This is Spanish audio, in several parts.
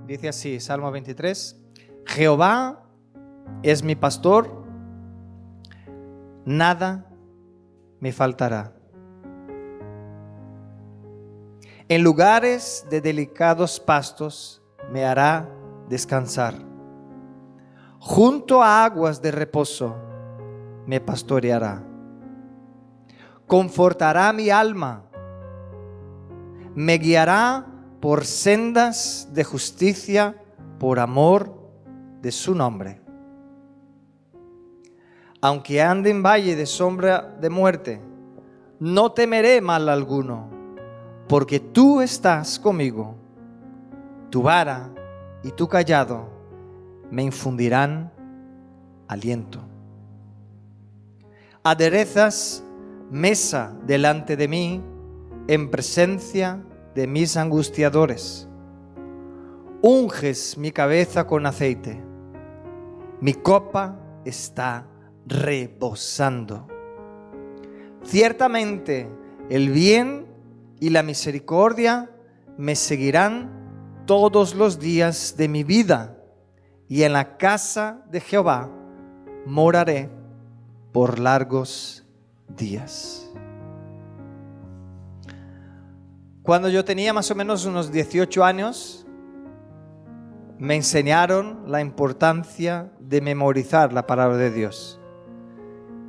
Dice así, Salmo 23. Jehová es mi pastor, nada me faltará. En lugares de delicados pastos me hará descansar. Junto a aguas de reposo me pastoreará. Confortará mi alma. Me guiará por sendas de justicia por amor de su nombre. Aunque ande en valle de sombra de muerte, no temeré mal alguno, porque tú estás conmigo. Tu vara y tu cayado me infundirán aliento. Aderezas mesa delante de mí en presencia de mis angustiadores. Unges mi cabeza con aceite. Mi copa está rebosando. Ciertamente el bien y la misericordia me seguirán todos los días de mi vida, y en la casa de Jehová moraré por largos días. Cuando yo tenía más o menos unos 18 años, me enseñaron la importancia de memorizar la palabra de Dios.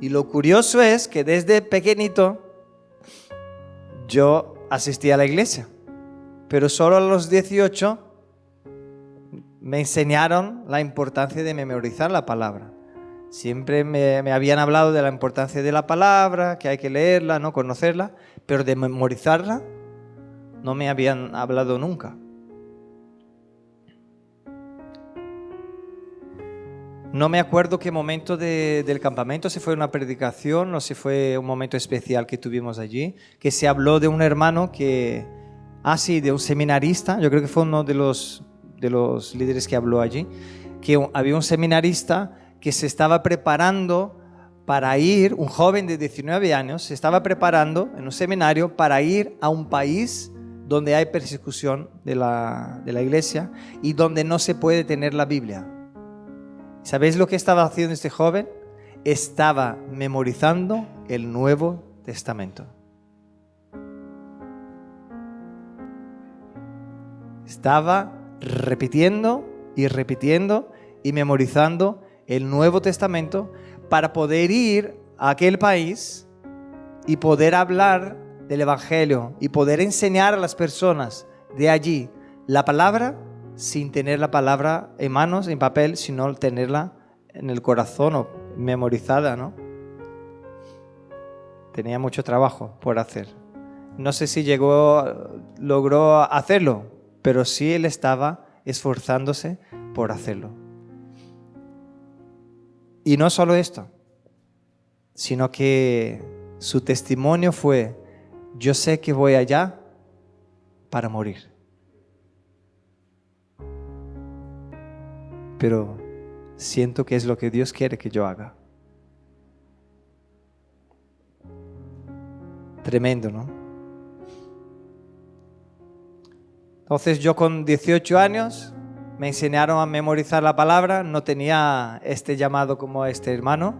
Y lo curioso es que desde pequeñito yo asistía a la iglesia, pero solo a los 18 me enseñaron la importancia de memorizar la palabra. Siempre me habían hablado de la importancia de la palabra, que hay que leerla, no conocerla, pero de memorizarla no me habían hablado nunca. No me acuerdo qué momento del campamento, si fue una predicación o si fue un momento especial que tuvimos allí, que se habló de un hermano que, de un seminarista, yo creo que fue uno de los líderes que habló allí, que había un seminarista que se estaba preparando para ir, un joven de 19 años, se estaba preparando en un seminario para ir a un país donde hay persecución de la iglesia y donde no se puede tener la Biblia. ¿Sabéis lo que estaba haciendo este joven? Estaba memorizando el Nuevo Testamento. Estaba repitiendo y memorizando el Nuevo Testamento para poder ir a aquel país y poder hablar del Evangelio y poder enseñar a las personas de allí la palabra sin tener la palabra en manos, en papel, sino tenerla en el corazón o memorizada, ¿no? Tenía mucho trabajo por hacer. No sé si logró hacerlo, pero sí él estaba esforzándose por hacerlo. Y no solo esto, sino que su testimonio fue: yo sé que voy allá para morir, pero siento que es lo que Dios quiere que yo haga. Tremendo, ¿no? Entonces yo con 18 años me enseñaron a memorizar la palabra. No tenía este llamado como este hermano,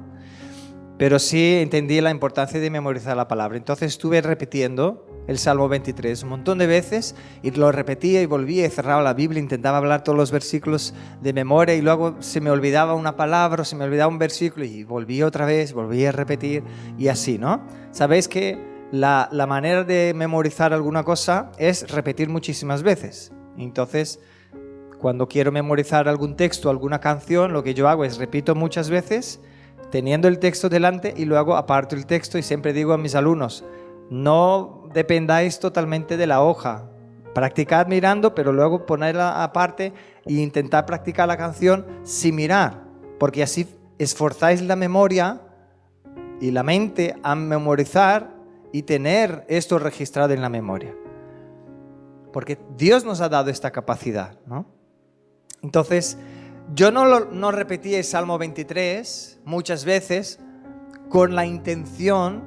pero sí entendí la importancia de memorizar la palabra. Entonces estuve repitiendo el Salmo 23 un montón de veces y lo repetía y volvía y cerraba la Biblia, intentaba hablar todos los versículos de memoria y luego se me olvidaba una palabra o se me olvidaba un versículo y volvía otra vez, volvía a repetir y así, ¿no? Sabéis que la manera de memorizar alguna cosa es repetir muchísimas veces. Entonces, cuando quiero memorizar algún texto, alguna canción, lo que yo hago es repito muchas veces teniendo el texto delante y luego aparto el texto y siempre digo a mis alumnos: no dependáis totalmente de la hoja. Practicad mirando, pero luego ponerla aparte e intentar practicar la canción sin mirar, porque así esforzáis la memoria y la mente a memorizar y tener esto registrado en la memoria. Porque Dios nos ha dado esta capacidad, ¿no? Entonces, yo no repetí el Salmo 23 muchas veces con la intención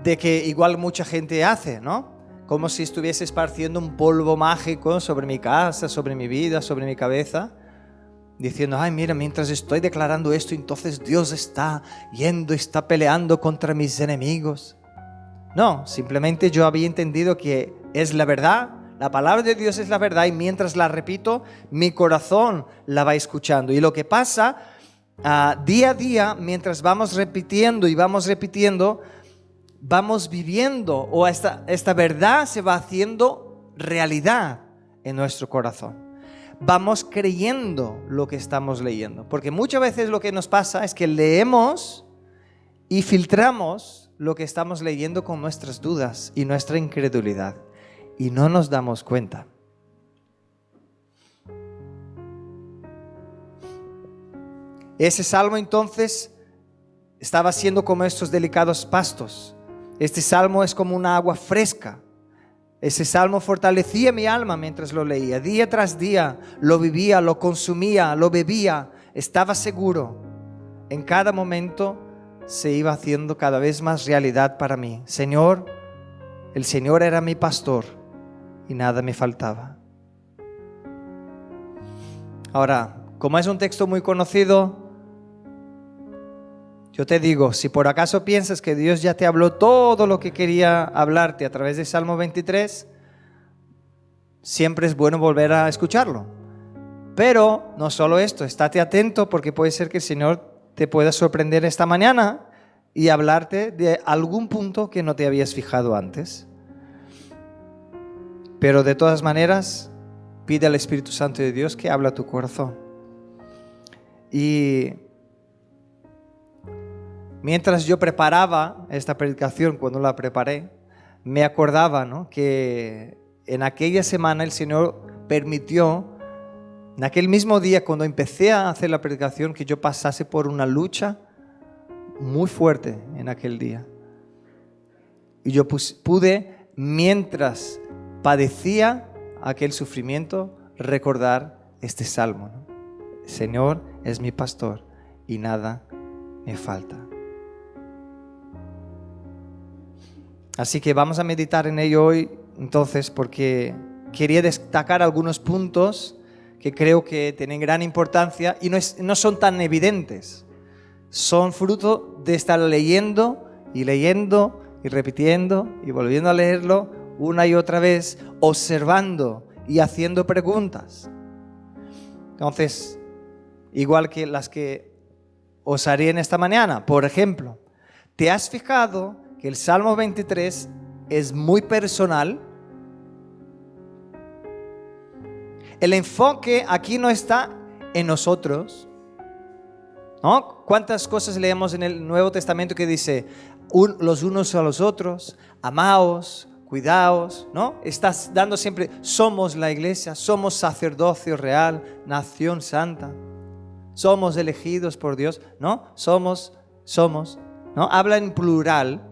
de que igual mucha gente hace, ¿no? como si estuviese esparciendo un polvo mágico sobre mi casa, sobre mi vida, sobre mi cabeza, diciendo, ay, mira, mientras estoy declarando esto, entonces Dios está yendo, está peleando contra mis enemigos. No, simplemente yo había entendido que es la verdad, la palabra de Dios es la verdad, y mientras la repito, mi corazón la va escuchando. Y lo que pasa día a día, mientras vamos repitiendo y vamos repitiendo, vamos viviendo, o esta verdad se va haciendo realidad en nuestro corazón. Vamos creyendo lo que estamos leyendo, porque muchas veces lo que nos pasa es que leemos y filtramos lo que estamos leyendo con nuestras dudas y nuestra incredulidad, y no nos damos cuenta. Ese salmo entonces estaba siendo como estos delicados pastos. Este salmo es como una agua fresca. Ese salmo fortalecía mi alma mientras lo leía. Día tras día lo vivía, lo consumía, lo bebía. Estaba seguro. En cada momento se iba haciendo cada vez más realidad para mí. Señor, el Señor era mi pastor y nada me faltaba. Ahora, como es un texto muy conocido, yo te digo, si por acaso piensas que Dios ya te habló todo lo que quería hablarte a través del Salmo 23, siempre es bueno volver a escucharlo. Pero no solo esto, estate atento, porque puede ser que el Señor te pueda sorprender esta mañana y hablarte de algún punto que no te habías fijado antes. Pero de todas maneras, pide al Espíritu Santo de Dios que hable a tu corazón. Y mientras yo preparaba esta predicación, cuando la preparé, me acordaba, ¿no?, que en aquella semana el Señor permitió, en aquel mismo día cuando empecé a hacer la predicación, que yo pasase por una lucha muy fuerte en aquel día. Y yo pude, mientras padecía aquel sufrimiento, recordar este salmo, ¿no? Señor es mi pastor y nada me falta. Así que vamos a meditar en ello hoy, entonces, porque quería destacar algunos puntos que creo que tienen gran importancia y no son tan evidentes. Son fruto de estar leyendo y repitiendo y volviendo a leerlo una y otra vez, observando y haciendo preguntas. Entonces, igual que las que os haré en esta mañana, por ejemplo, ¿te has fijado que el Salmo 23 es muy personal? El enfoque aquí no está en nosotros, ¿no? ¿Cuántas cosas leemos en el Nuevo Testamento que dice los unos a los otros, amaos, cuidaos, ¿no? Estás dando siempre, somos la iglesia, somos sacerdocio real, nación santa, somos elegidos por Dios, ¿no? Somos, ¿no? Habla en plural.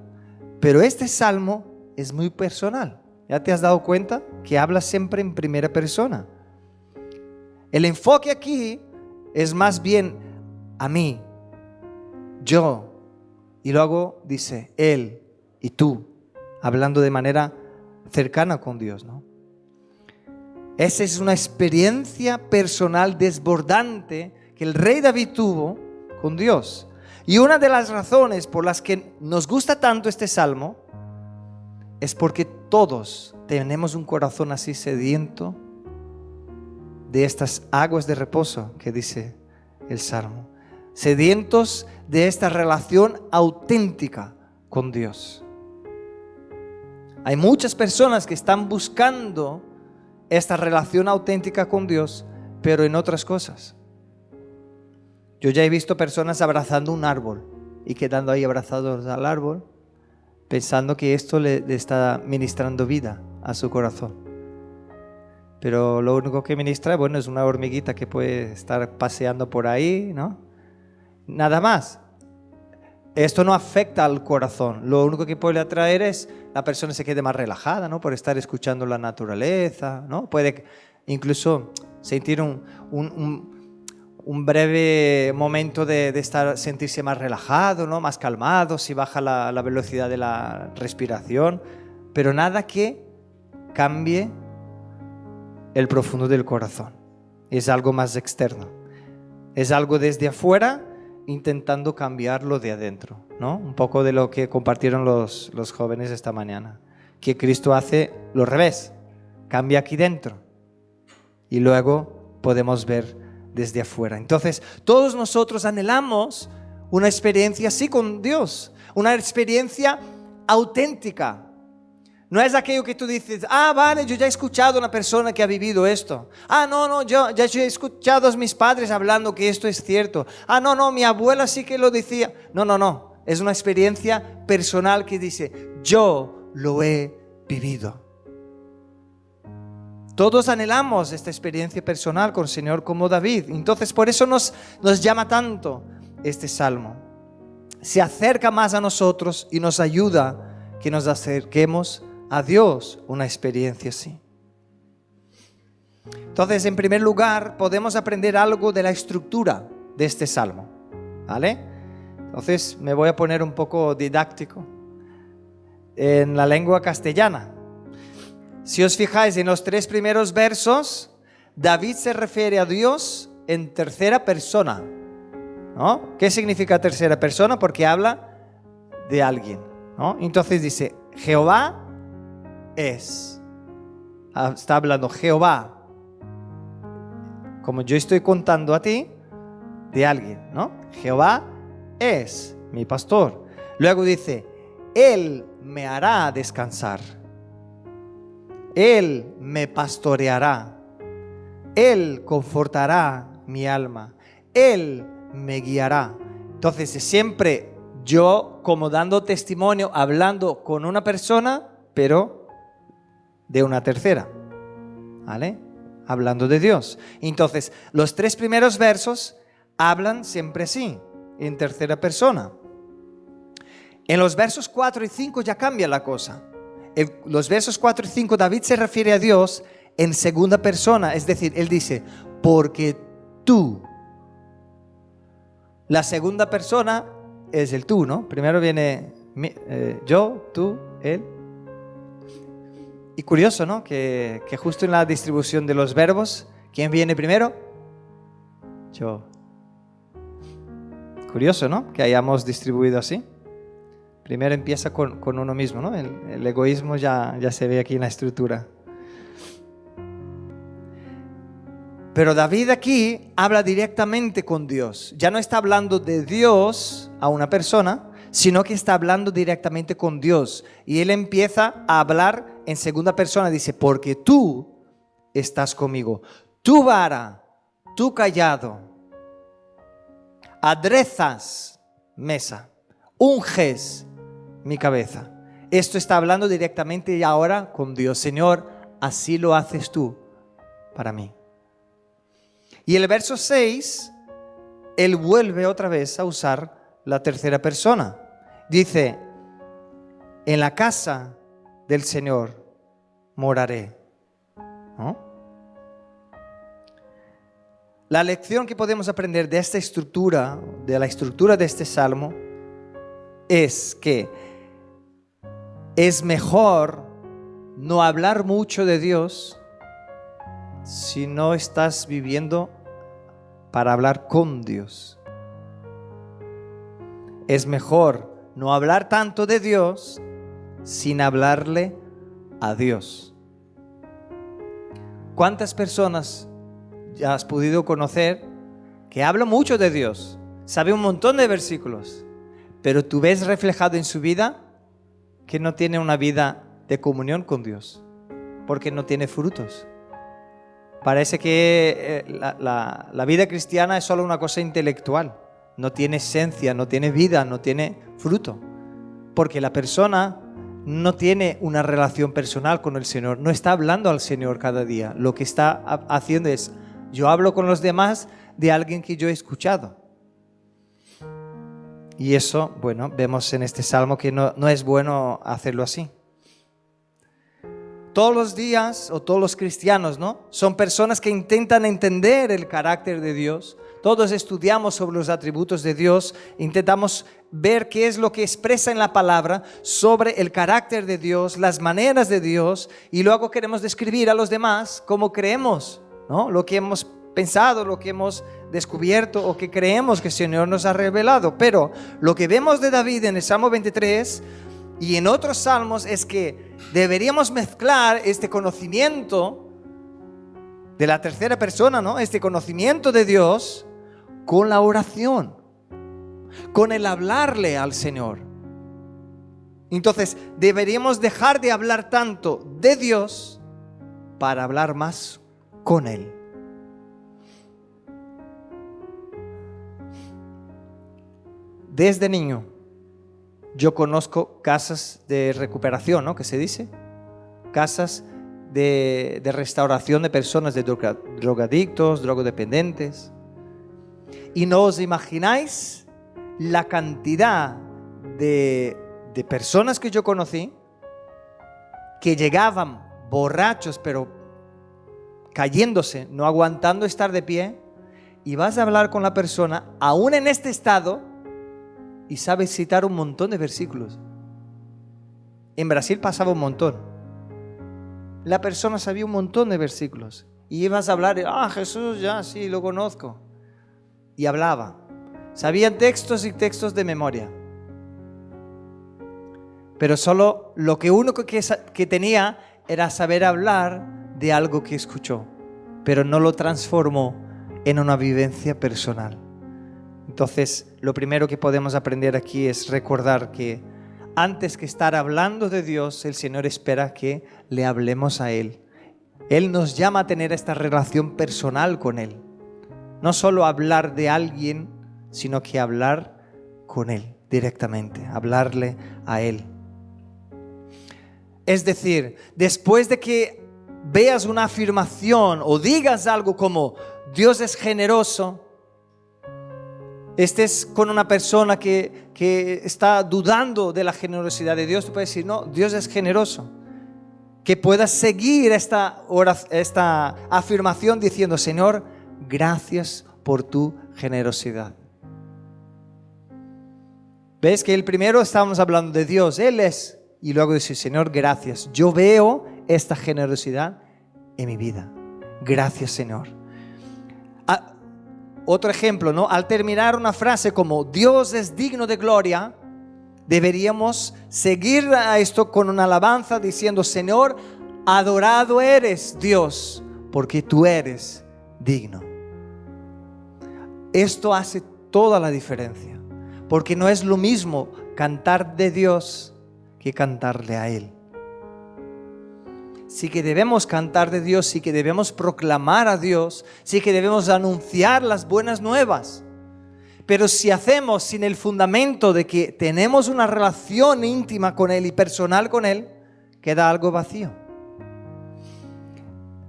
Pero este salmo es muy personal. ¿Ya te has dado cuenta? Que habla siempre en primera persona. El enfoque aquí es más bien a mí, yo, y luego dice él y tú, hablando de manera cercana con Dios, ¿no? Esa es una experiencia personal desbordante que el rey David tuvo con Dios. Y una de las razones por las que nos gusta tanto este salmo es porque todos tenemos un corazón así sediento de estas aguas de reposo que dice el salmo, sedientos de esta relación auténtica con Dios. Hay muchas personas que están buscando esta relación auténtica con Dios, pero en otras cosas. Yo ya he visto personas abrazando un árbol y quedando ahí abrazados al árbol, pensando que esto le está ministrando vida a su corazón. Pero lo único que ministra, bueno, es una hormiguita que puede estar paseando por ahí, ¿no? Nada más. Esto no afecta al corazón. Lo único que puede atraer es la persona se quede más relajada, ¿no? Por estar escuchando la naturaleza, ¿no? Puede incluso sentir un breve momento de sentirse más relajado, ¿no? Más calmado, si baja la velocidad de la respiración, pero nada que cambie el profundo del corazón. Es algo más externo. Es algo desde afuera intentando cambiarlo de adentro, ¿no? Un poco de lo que compartieron los jóvenes esta mañana. Que Cristo hace lo revés. Cambia aquí dentro. Y luego podemos ver desde afuera. Entonces, todos nosotros anhelamos una experiencia así con Dios. Una experiencia auténtica. No es aquello que tú dices, vale, yo ya he escuchado a una persona que ha vivido esto. No, yo he escuchado a mis padres hablando que esto es cierto. No, mi abuela sí que lo decía. No. Es una experiencia personal que dice, yo lo he vivido. Todos anhelamos esta experiencia personal con el Señor como David. Entonces, por eso nos llama tanto este salmo. Se acerca más a nosotros y nos ayuda que nos acerquemos a Dios una experiencia así. Entonces, en primer lugar, podemos aprender algo de la estructura de este salmo, ¿vale? Entonces, me voy a poner un poco didáctico en la lengua castellana. Si os fijáis en los 3 primeros versos, David se refiere a Dios en tercera persona, ¿no? ¿Qué significa tercera persona? Porque habla de alguien, ¿no? Entonces dice, Jehová es. Está hablando Jehová, como yo estoy contando a ti, de alguien, ¿no? Jehová es mi pastor. Luego dice, Él me hará descansar. Él me pastoreará. Él confortará mi alma. Él me guiará. Entonces, siempre yo como dando testimonio, hablando con una persona, pero de una tercera, ¿vale? Hablando de Dios. Entonces, los 3 primeros versos hablan siempre así, en tercera persona. En los versos 4 y 5 ya cambia la cosa. Los versos 4 y 5, David se refiere a Dios en segunda persona, es decir, él dice, porque tú. La segunda persona es el tú, ¿no? Primero viene yo, tú, él. Y curioso, ¿no? Que justo en la distribución de los verbos, ¿quién viene primero? Yo. Curioso, ¿no? Que hayamos distribuido así. Primero empieza con uno mismo, ¿no? El egoísmo ya se ve aquí en la estructura. Pero David aquí habla directamente con Dios. Ya no está hablando de Dios a una persona, sino que está hablando directamente con Dios. Y él empieza a hablar en segunda persona. Dice, porque tú estás conmigo. Tu vara, tu cayado, aderezas mesa, unges mi cabeza. Esto está hablando directamente y ahora con Dios. Señor, así lo haces tú para mí. Y el verso 6, él vuelve otra vez a usar la tercera persona. Dice, en la casa del Señor moraré. ¿No? La lección que podemos aprender de esta estructura, de la estructura de este salmo, es que es mejor no hablar mucho de Dios si no estás viviendo para hablar con Dios. Es mejor no hablar tanto de Dios sin hablarle a Dios. ¿Cuántas personas ya has podido conocer que hablan mucho de Dios? Sabe un montón de versículos, pero tú ves reflejado en su vida que no tiene una vida de comunión con Dios, porque no tiene frutos. Parece que la vida cristiana es solo una cosa intelectual. No tiene esencia, no tiene vida, no tiene fruto. Porque la persona no tiene una relación personal con el Señor. No está hablando al Señor cada día. Lo que está haciendo es, yo hablo con los demás de alguien que yo he escuchado. Y eso, bueno, vemos en este salmo que no es bueno hacerlo así. Todos los días, o todos los cristianos, ¿no? Son personas que intentan entender el carácter de Dios. todos estudiamos sobre los atributos de Dios, intentamos ver qué es lo que expresa en la palabra sobre el carácter de Dios, las maneras de Dios, y luego queremos describir a los demás cómo creemos, ¿no? Lo que hemos pensado, lo que hemos descubierto o que creemos que el Señor nos ha revelado. Pero lo que vemos de David en el Salmo 23 y en otros salmos es que deberíamos mezclar este conocimiento de la tercera persona, ¿no? Este conocimiento de Dios con la oración, con el hablarle al Señor. Entonces deberíamos dejar de hablar tanto de Dios para hablar más con Él. Desde niño yo conozco casas de recuperación, ¿no? ¿Qué se dice? Casas de restauración de personas de drogadictos, drogodependientes. Y no os imagináis la cantidad de personas que yo conocí que llegaban borrachos, pero cayéndose, no aguantando estar de pie, y vas a hablar con la persona, aún en este estado, y sabes citar un montón de versículos. En Brasil pasaba un montón. La persona sabía un montón de versículos. Y ibas a hablar, Jesús, ya, sí, lo conozco. Y hablaba. Sabían textos y textos de memoria. Pero solo lo que uno que tenía era saber hablar de algo que escuchó. Pero no lo transformó en una vivencia personal. Entonces, lo primero que podemos aprender aquí es recordar que antes que estar hablando de Dios, el Señor espera que le hablemos a Él. Él nos llama a tener esta relación personal con Él. No solo hablar de alguien, sino que hablar con Él directamente, hablarle a Él. Es decir, después de que veas una afirmación o digas algo como Dios es generoso, estés con una persona que está dudando de la generosidad de Dios, tú puedes decir, no, Dios es generoso. Que puedas seguir esta afirmación diciendo, Señor, gracias por tu generosidad. ¿Ves que el primero estábamos hablando de Dios, Él es, y luego decir, Señor, gracias. Yo veo esta generosidad en mi vida. Gracias, Señor. Otro ejemplo, ¿no? Al terminar una frase como Dios es digno de gloria, deberíamos seguir a esto con una alabanza diciendo, Señor, adorado eres Dios, porque tú eres digno. Esto hace toda la diferencia, porque no es lo mismo cantar de Dios que cantarle a Él. Sí que debemos cantar de Dios, sí que debemos proclamar a Dios, sí que debemos anunciar las buenas nuevas. Pero si hacemos sin el fundamento de que tenemos una relación íntima con Él y personal con Él, queda algo vacío.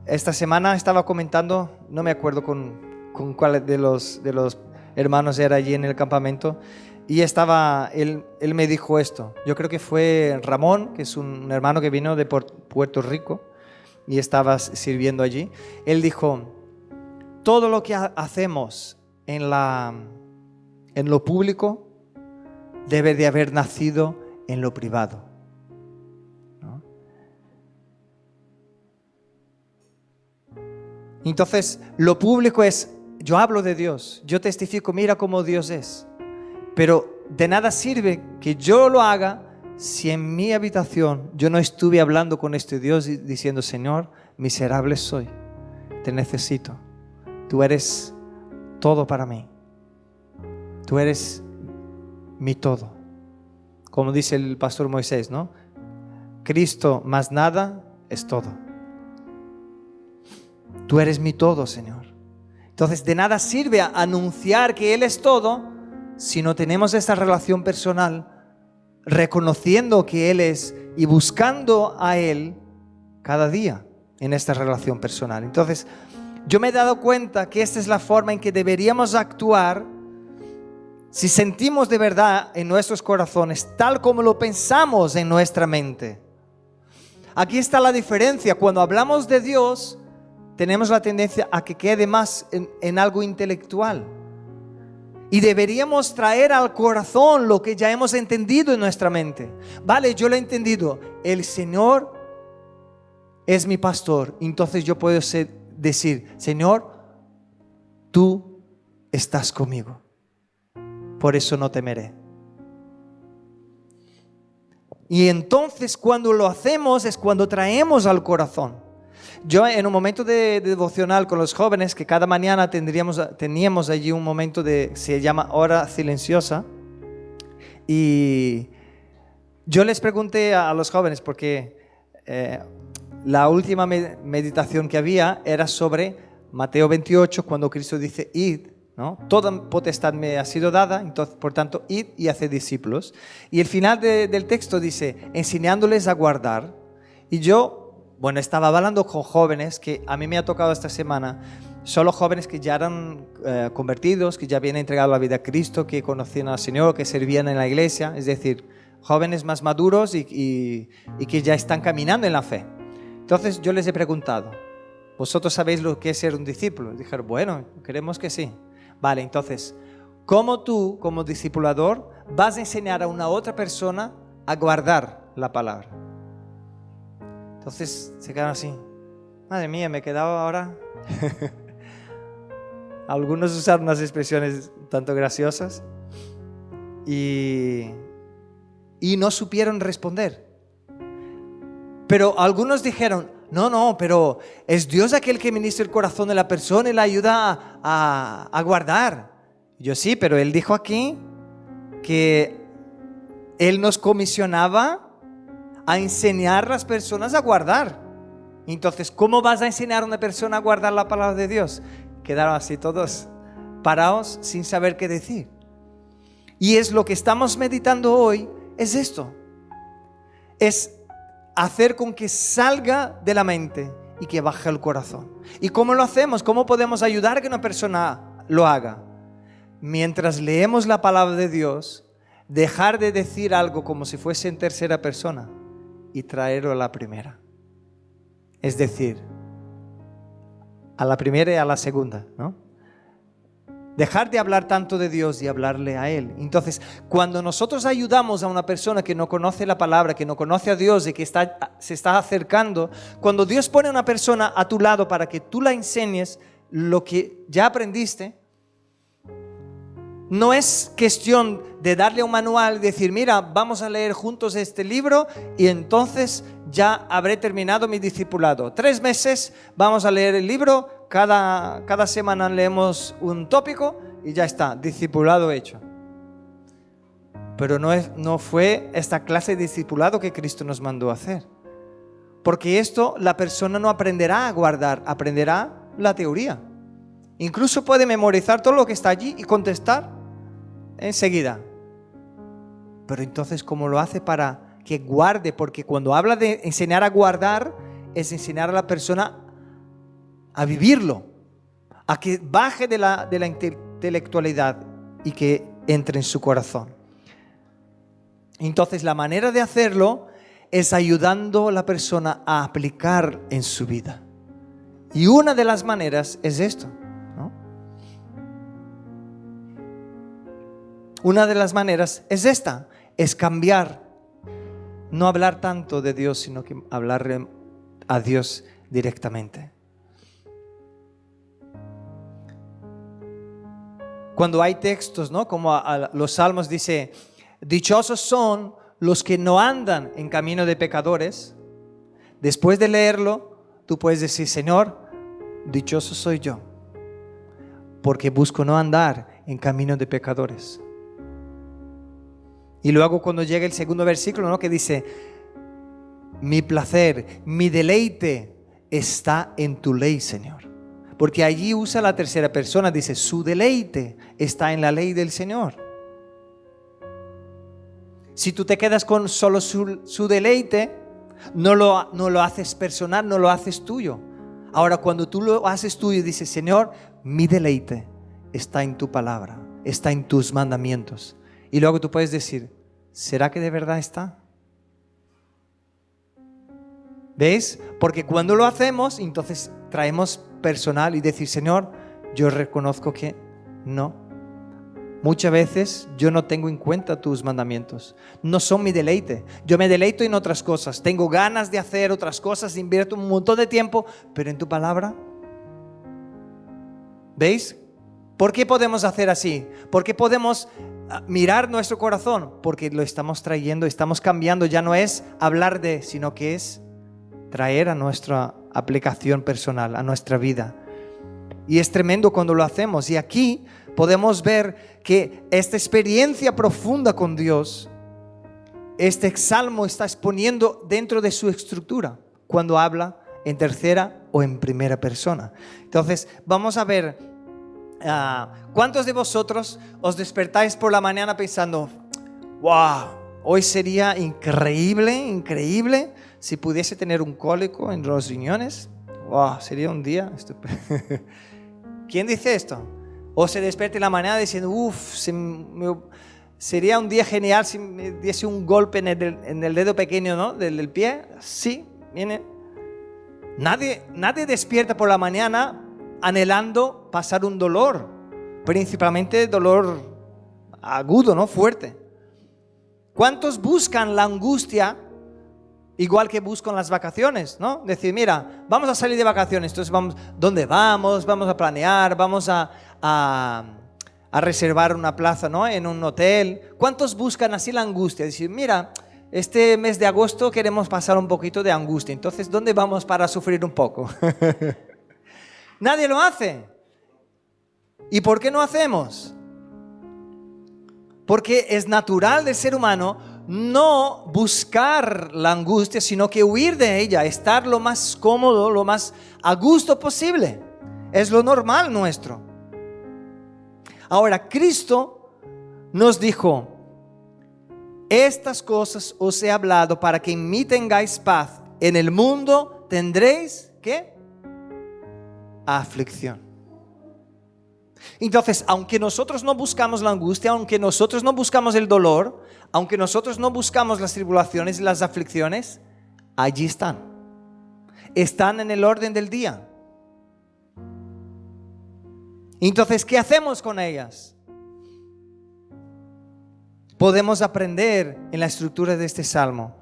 Esta semana estaba comentando, no me acuerdo con cuál de los hermanos era allí en el campamento, y él me dijo esto. Yo creo que fue Ramón, que es un hermano que vino de Puerto Rico y estaba sirviendo allí. Él dijo, todo lo que hacemos en lo público debe de haber nacido en lo privado, ¿no? Entonces, lo público es, yo hablo de Dios, yo testifico, mira cómo Dios es. Pero de nada sirve que yo lo haga si en mi habitación yo no estuve hablando con este Dios y diciendo, Señor, miserable soy, te necesito. Tú eres todo para mí. Tú eres mi todo. Como dice el pastor Moisés, ¿no? Cristo más nada es todo. Tú eres mi todo, Señor. Entonces de nada sirve anunciar que Él es todo si no tenemos esta relación personal, reconociendo que Él es y buscando a Él cada día en esta relación personal. Entonces, yo me he dado cuenta que esta es la forma en que deberíamos actuar si sentimos de verdad en nuestros corazones, tal como lo pensamos en nuestra mente. Aquí está la diferencia. Cuando hablamos de Dios, tenemos la tendencia a que quede más en algo intelectual. Y deberíamos traer al corazón lo que ya hemos entendido en nuestra mente. Vale, yo lo he entendido. El Señor es mi pastor. Entonces yo puedo decir, Señor, tú estás conmigo. Por eso no temeré. Y entonces cuando lo hacemos es cuando traemos al corazón. Yo en un momento de devocional con los jóvenes, que cada mañana teníamos allí un momento se llama hora silenciosa, y yo les pregunté a los jóvenes, porque la última meditación que había era sobre Mateo 28, cuando Cristo dice, id, ¿no? Toda potestad me ha sido dada, entonces, por tanto, id y haced discípulos. Y el final del texto dice, enseñándoles a guardar. Y yo, estaba hablando con jóvenes que a mí me ha tocado esta semana, solo jóvenes que ya eran convertidos, que ya habían entregado la vida a Cristo, que conocían al Señor, que servían en la iglesia, es decir, jóvenes más maduros y que ya están caminando en la fe. Entonces yo les he preguntado, ¿vosotros sabéis lo que es ser un discípulo? Y dijeron, bueno, creemos que sí. Vale, entonces, ¿cómo tú, como discipulador, vas a enseñar a una otra persona a guardar la palabra? Entonces se quedaron así. Madre mía, me he quedado ahora. Algunos usaron unas expresiones tanto graciosas y no supieron responder. Pero algunos dijeron, no, pero es Dios aquel que ministra el corazón de la persona y la ayuda a guardar. Yo sí, pero Él dijo aquí que Él nos comisionaba a enseñar a las personas a guardar. Entonces, ¿cómo vas a enseñar a una persona a guardar la palabra de Dios? Quedaron así todos parados sin saber qué decir. Y es lo que estamos meditando hoy, es esto. Es hacer con que salga de la mente y que baje al corazón. ¿Y cómo lo hacemos? ¿Cómo podemos ayudar a que una persona lo haga? Mientras leemos la palabra de Dios, dejar de decir algo como si fuese en tercera persona y traerlo a la primera. Es decir, a la primera y a la segunda, ¿no? Dejar de hablar tanto de Dios y hablarle a Él. Entonces, cuando nosotros ayudamos a una persona que no conoce la palabra, que no conoce a Dios y que se está acercando, cuando Dios pone a una persona a tu lado para que tú la enseñes lo que ya aprendiste, no es cuestión de darle un manual y decir, mira, vamos a leer juntos este libro y entonces ya habré terminado mi discipulado. 3 meses vamos a leer el libro, cada semana leemos un tópico y ya está, discipulado hecho. Pero no fue esta clase de discipulado que Cristo nos mandó a hacer. Porque esto la persona no aprenderá a guardar, aprenderá la teoría. Incluso puede memorizar todo lo que está allí y contestar enseguida. Pero entonces, ¿cómo lo hace para que guarde? Porque cuando habla de enseñar a guardar, es enseñar a la persona a vivirlo, a que baje de la intelectualidad y que entre en su corazón. Entonces, la manera de hacerlo es ayudando a la persona a aplicar en su vida. Y una de las maneras es esto, ¿no? Una de las maneras es esta, es cambiar, no hablar tanto de Dios, sino que hablarle a Dios directamente. Cuando hay textos, ¿no? Como los Salmos dice, dichosos son los que no andan en camino de pecadores. Después de leerlo, tú puedes decir, Señor, dichoso soy yo, porque busco no andar en camino de pecadores. Y luego cuando llega el segundo versículo, ¿no? Que dice, mi placer, mi deleite está en tu ley, Señor. Porque allí usa la tercera persona, dice, su deleite está en la ley del Señor. Si tú te quedas con solo su deleite, no lo haces personal, no lo haces tuyo. Ahora, cuando tú lo haces tuyo, dices, Señor, mi deleite está en tu palabra, está en tus mandamientos. Y luego tú puedes decir, ¿será que de verdad está? ¿Veis? Porque cuando lo hacemos, entonces traemos personal y decir, Señor, yo reconozco que no. muchas veces yo no tengo en cuenta tus mandamientos. No son mi deleite. Yo me deleito en otras cosas. Tengo ganas de hacer otras cosas, invierto un montón de tiempo, pero en tu palabra. ¿Veis? ¿Por qué podemos hacer así? ¿Por qué podemos mirar nuestro corazón? Porque lo estamos trayendo, estamos cambiando. Ya no es hablar de, sino que es traer a nuestra aplicación personal, a nuestra vida. Y es tremendo cuando lo hacemos. Y aquí podemos ver que esta experiencia profunda con Dios, este salmo está exponiendo dentro de su estructura, cuando habla en tercera o en primera persona. Entonces, vamos a ver, ¿cuántos de vosotros os despertáis por la mañana pensando, wow, hoy sería increíble si pudiese tener un cólico en los riñones? Wow, sería un día estupendo. ¿Quién dice esto? O se despierte en la mañana diciendo, sería un día genial si me diese un golpe en el dedo pequeño, ¿no? del pie. Sí, viene. Nadie despierta por la mañana anhelando pasar un dolor, principalmente dolor agudo, ¿no? Fuerte. ¿Cuántos buscan la angustia igual que buscan las vacaciones, ¿no? Decir, mira, vamos a salir de vacaciones, entonces ¿dónde vamos? Vamos a planear, vamos a reservar una plaza, ¿no? En un hotel. ¿Cuántos buscan así la angustia? Decir, mira, este mes de agosto queremos pasar un poquito de angustia, entonces ¿dónde vamos para sufrir un poco? Nadie lo hace. ¿Y por qué no hacemos? Porque es natural del ser humano no buscar la angustia, sino que huir de ella, estar lo más cómodo, lo más a gusto posible. Es lo normal nuestro. Ahora, Cristo nos dijo, estas cosas os he hablado para que en mí tengáis paz. En el mundo tendréis, ¿qué? Aflicción. Entonces, aunque nosotros no buscamos la angustia, aunque nosotros no buscamos el dolor, aunque nosotros no buscamos las tribulaciones y las aflicciones, allí están. Están en el orden del día. Entonces, ¿qué hacemos con ellas? Podemos aprender en la estructura de este salmo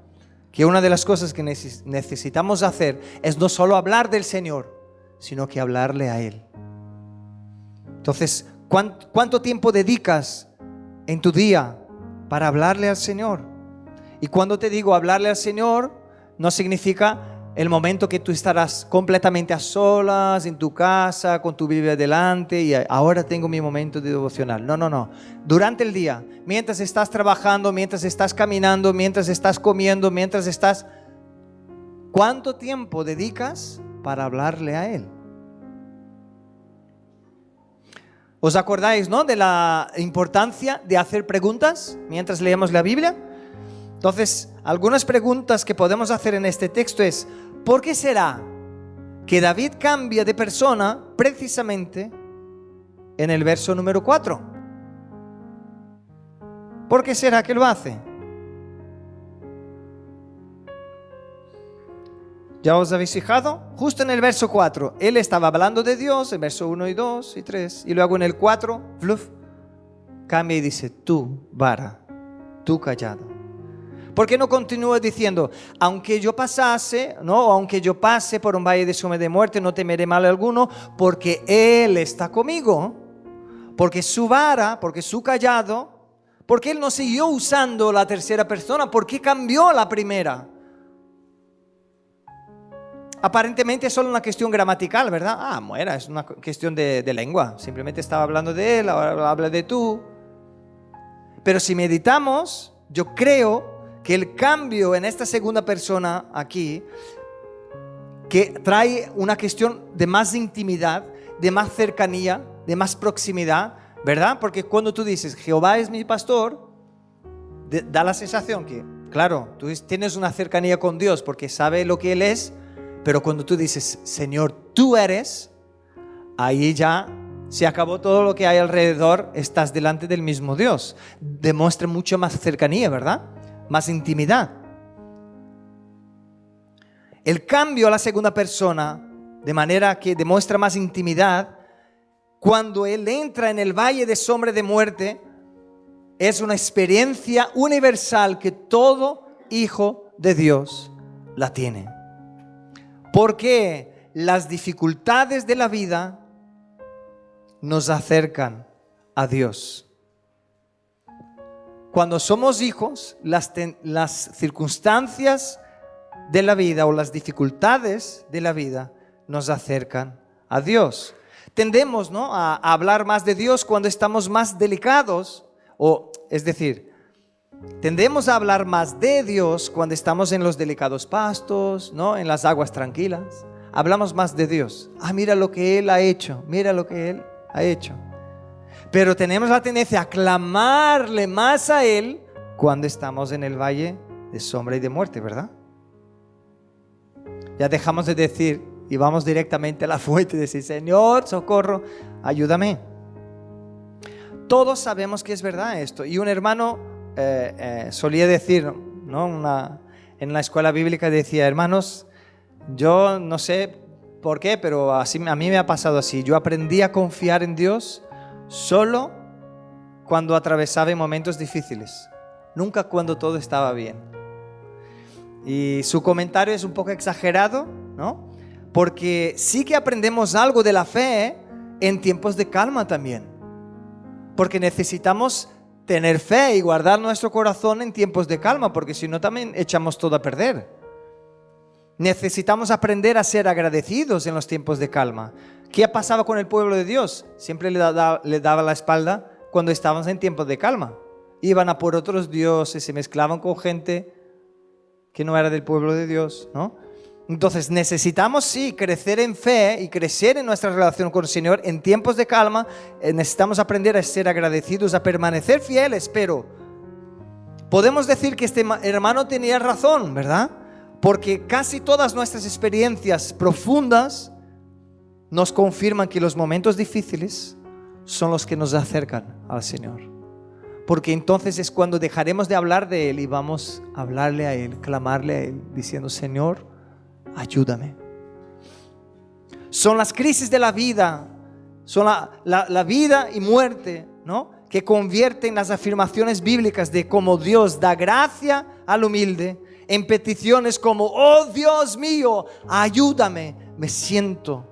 que una de las cosas que necesitamos hacer es no solo hablar del Señor, sino que hablarle a Él. Entonces, ¿cuánto tiempo dedicas en tu día para hablarle al Señor? Y cuando te digo hablarle al Señor, no significa el momento que tú estarás completamente a solas en tu casa, con tu Biblia delante y ahora tengo mi momento de devocional. No. Durante el día, mientras estás trabajando, mientras estás caminando, mientras estás comiendo, mientras estás... ¿Cuánto tiempo dedicas para hablarle a Él? ¿Os acordáis, no, de la importancia de hacer preguntas mientras leemos la Biblia? Entonces, algunas preguntas que podemos hacer en este texto es, ¿por qué será que David cambia de persona precisamente en el verso número 4? ¿Por qué será que lo hace? ¿Ya os habéis fijado? Justo en el verso 4, él estaba hablando de Dios, en verso 1 y 2 y 3, y luego en el 4, cambia y dice, tú, vara, tú callado. ¿Por qué no continúa diciendo, aunque yo pasase, no, aunque yo pase por un valle de sombra de muerte, no temeré mal alguno, porque Él está conmigo, porque su vara, porque su callado, porque Él no siguió usando la tercera persona, ¿por qué cambió la primera? Aparentemente es solo una cuestión gramatical, ¿verdad? Es una cuestión de lengua. Simplemente estaba hablando de él, ahora habla de tú. Pero si meditamos, yo creo que el cambio en esta segunda persona aquí, que trae una cuestión de más intimidad, de más cercanía, de más proximidad, ¿verdad? Porque cuando tú dices, Jehová es mi pastor, da la sensación que, claro, tú tienes una cercanía con Dios porque sabe lo que Él es. Pero cuando tú dices, Señor, tú eres, ahí ya se acabó todo lo que hay alrededor, estás delante del mismo Dios. Demuestra mucho más cercanía, ¿verdad? Más intimidad. El cambio a la segunda persona, de manera que demuestra más intimidad, cuando Él entra en el valle de sombra de muerte, es una experiencia universal que todo hijo de Dios la tiene. Porque las dificultades de la vida nos acercan a Dios. Cuando somos hijos, las circunstancias de la vida o las dificultades de la vida nos acercan a Dios. Tendemos, ¿no?, a hablar más de Dios cuando estamos más delicados, tendemos a hablar más de Dios cuando estamos en los delicados pastos, ¿no?, en las aguas tranquilas. Hablamos más de Dios. Mira lo que Él ha hecho, mira lo que Él ha hecho. Pero tenemos la tendencia a clamarle más a Él cuando estamos en el valle de sombra y de muerte, ¿verdad? Ya dejamos de decir y vamos directamente a la fuente y decir: Señor, socorro, ayúdame. Todos sabemos que es verdad esto. Y un hermano solía decir, ¿no?, en la escuela bíblica decía: hermanos, yo no sé por qué, pero a mí me ha pasado así. Yo aprendí a confiar en Dios solo cuando atravesaba momentos difíciles, nunca cuando todo estaba bien. Y su comentario es un poco exagerado, ¿no?, porque sí que aprendemos algo de la fe en tiempos de calma también. Porque necesitamos tener fe y guardar nuestro corazón en tiempos de calma, porque si no también echamos todo a perder. Necesitamos aprender a ser agradecidos en los tiempos de calma. ¿Qué pasaba con el pueblo de Dios? Siempre le daba la espalda cuando estábamos en tiempos de calma. Iban a por otros dioses, se mezclaban con gente que no era del pueblo de Dios, ¿no? Entonces necesitamos sí crecer en fe y crecer en nuestra relación con el Señor en tiempos de calma. Necesitamos aprender a ser agradecidos, a permanecer fieles, pero podemos decir que este hermano tenía razón, ¿verdad? Porque casi todas nuestras experiencias profundas nos confirman que los momentos difíciles son los que nos acercan al Señor. Porque entonces es cuando dejaremos de hablar de Él y vamos a hablarle a Él, clamarle a Él, diciendo: Señor, ayúdame. Son las crisis de la vida, son la vida y muerte, ¿no?, que convierten las afirmaciones bíblicas de cómo Dios da gracia al humilde en peticiones como: oh Dios mío, ayúdame. Me siento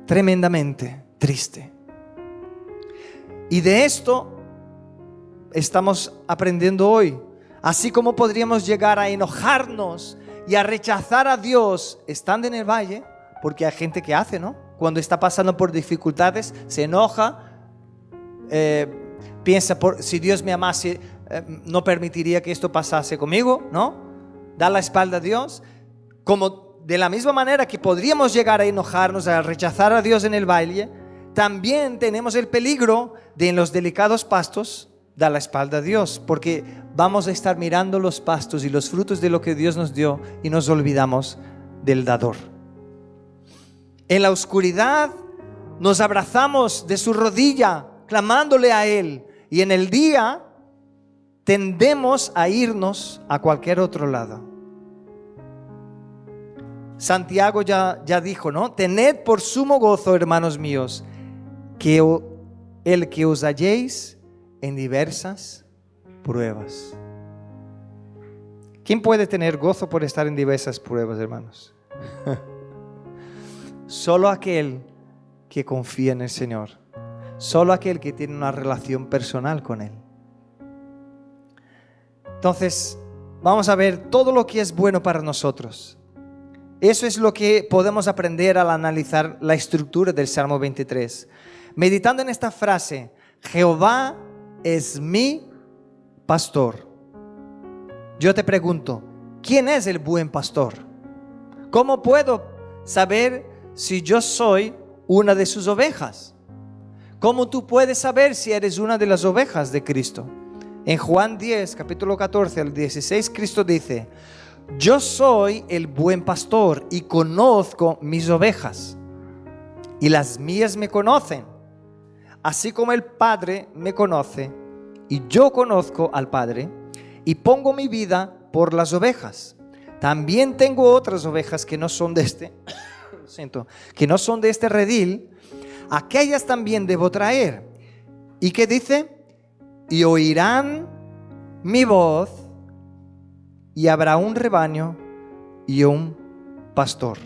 tremendamente triste. Y de esto estamos aprendiendo hoy. Así como podríamos llegar a enojarnos y a rechazar a Dios estando en el valle, porque hay gente que hace, ¿no?, cuando está pasando por dificultades, se enoja, piensa: si Dios me amase, no permitiría que esto pasase conmigo, ¿no? Da la espalda a Dios. Como de la misma manera que podríamos llegar a enojarnos, a rechazar a Dios en el valle, también tenemos el peligro de en los delicados pastos dar la espalda a Dios, porque vamos a estar mirando los pastos y los frutos de lo que Dios nos dio y nos olvidamos del dador. En la oscuridad nos abrazamos de su rodilla clamándole a Él, y en el día tendemos a irnos a cualquier otro lado. Santiago ya dijo, ¿no? Tened por sumo gozo, hermanos míos, que el que os halléis en diversas pruebas. ¿Quién puede tener gozo por estar en diversas pruebas, hermanos? Solo aquel que confía en el Señor. Solo aquel que tiene una relación personal con Él. Entonces, vamos a ver todo lo que es bueno para nosotros. Eso es lo que podemos aprender al analizar la estructura del Salmo 23. Meditando en esta frase: Jehová es mi pastor. Yo te pregunto, ¿quién es el buen pastor? ¿Cómo puedo saber si yo soy una de sus ovejas? ¿Cómo tú puedes saber si eres una de las ovejas de Cristo? En Juan 10, capítulo 14 al 16, Cristo dice: yo soy el buen pastor y conozco mis ovejas, y las mías me conocen, así como el Padre me conoce, y yo conozco al Padre, y pongo mi vida por las ovejas. También tengo otras ovejas que no son de redil, aquellas también debo traer. ¿Y qué dice? y oirán mi voz, y habrá un rebaño y un pastor.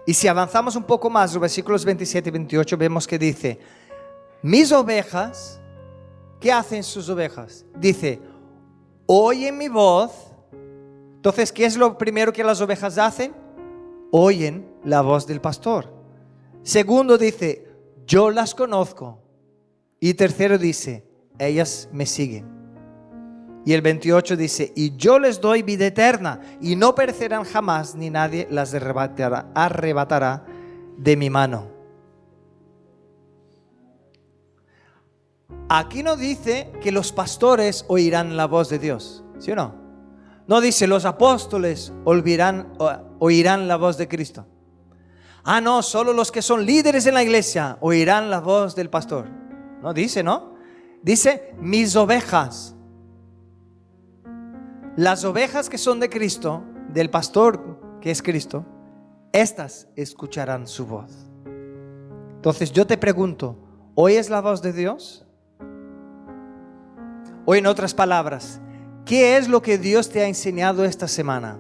Y si avanzamos un poco más, los versículos 27 y 28, vemos que dice, mis ovejas, ¿qué hacen sus ovejas? Dice, oyen mi voz. Entonces, ¿qué es lo primero que las ovejas hacen? Oyen la voz del pastor. Segundo dice, yo las conozco. Y tercero dice, ellas me siguen. Y el 28 dice, y yo les doy vida eterna, y no perecerán jamás, ni nadie las arrebatará de mi mano. Aquí no dice que los pastores oirán la voz de Dios, ¿sí o no? No dice los apóstoles oirán la voz de Cristo. Ah, no, solo los que son líderes en la iglesia oirán la voz del pastor. No dice, ¿no? Dice, mis ovejas. Las ovejas que son de Cristo, del pastor que es Cristo, estas escucharán su voz. Entonces yo te pregunto, ¿oyes la voz de Dios? O en otras palabras, ¿qué es lo que Dios te ha enseñado esta semana?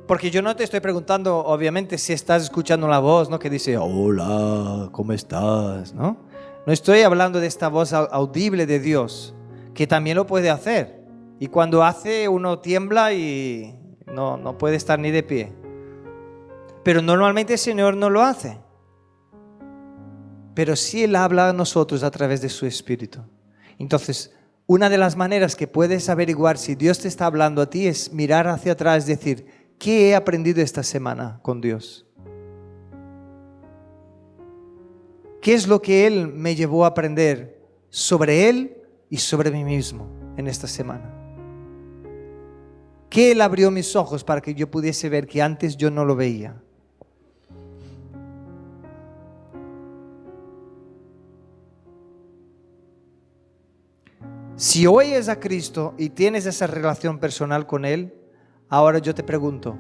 Porque yo no te estoy preguntando, obviamente, si estás escuchando la voz, ¿no? Que dice, hola, ¿cómo estás? ¿No? No estoy hablando de esta voz audible de Dios, que también lo puede hacer. Y cuando hace, uno tiembla y no puede estar ni de pie. Pero normalmente el Señor no lo hace. Pero sí Él habla a nosotros a través de su Espíritu. Entonces, una de las maneras que puedes averiguar si Dios te está hablando a ti es mirar hacia atrás, decir, ¿qué he aprendido esta semana con Dios? ¿Qué es lo que Él me llevó a aprender sobre Él y sobre mí mismo en esta semana? ¿Qué Él abrió mis ojos para que yo pudiese ver que antes yo no lo veía? Si oyes a Cristo y tienes esa relación personal con Él, ahora yo te pregunto,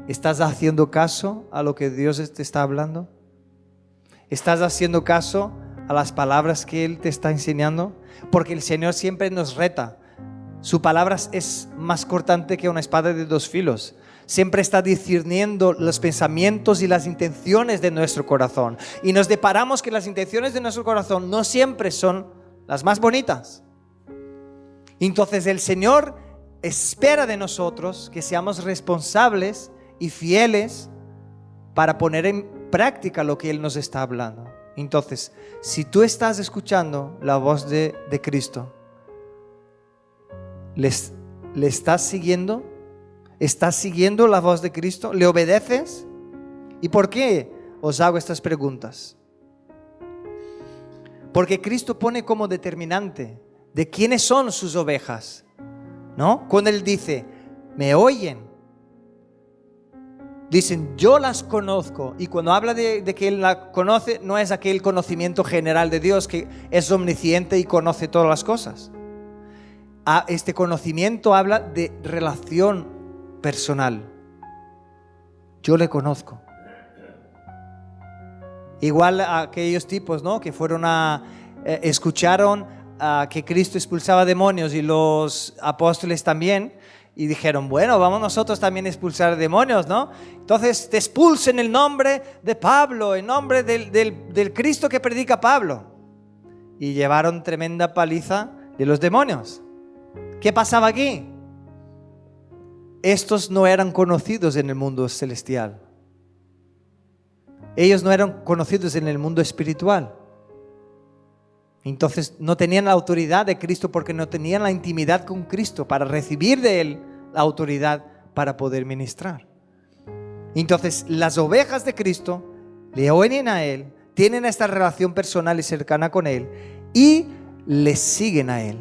¿estás haciendo caso a lo que Dios te está hablando? ¿Estás haciendo caso a las palabras que Él te está enseñando? Porque el Señor siempre nos reta. Su palabra es más cortante que una espada de dos filos. Siempre está discerniendo los pensamientos y las intenciones de nuestro corazón. Y nos deparamos que las intenciones de nuestro corazón no siempre son las más bonitas. Entonces el Señor espera de nosotros que seamos responsables y fieles para poner en práctica lo que Él nos está hablando. Entonces, si tú estás escuchando la voz de Cristo, ¿le estás siguiendo? ¿Estás siguiendo la voz de Cristo? ¿Le obedeces? ¿Y por qué os hago estas preguntas? Porque Cristo pone como determinante de quiénes son sus ovejas, ¿no? Cuando Él dice, me oyen, dicen, yo las conozco. Y cuando habla de que Él la conoce, no es aquel conocimiento general de Dios que es omnisciente y conoce todas las cosas. Este conocimiento habla de relación personal. Yo le conozco. Igual a aquellos tipos, ¿no? Que fueron escucharon que Cristo expulsaba demonios y los apóstoles también. Y dijeron, bueno, vamos nosotros también a expulsar demonios, ¿no? Entonces te expulso en el nombre de Pablo, en nombre del Cristo que predica Pablo. Y llevaron tremenda paliza de los demonios. ¿Qué pasaba aquí? Estos no eran conocidos en el mundo celestial. Ellos no eran conocidos en el mundo espiritual. Entonces no tenían la autoridad de Cristo porque no tenían la intimidad con Cristo para recibir de Él la autoridad para poder ministrar. Entonces las ovejas de Cristo le oyen a Él, tienen esta relación personal y cercana con Él y le siguen a Él.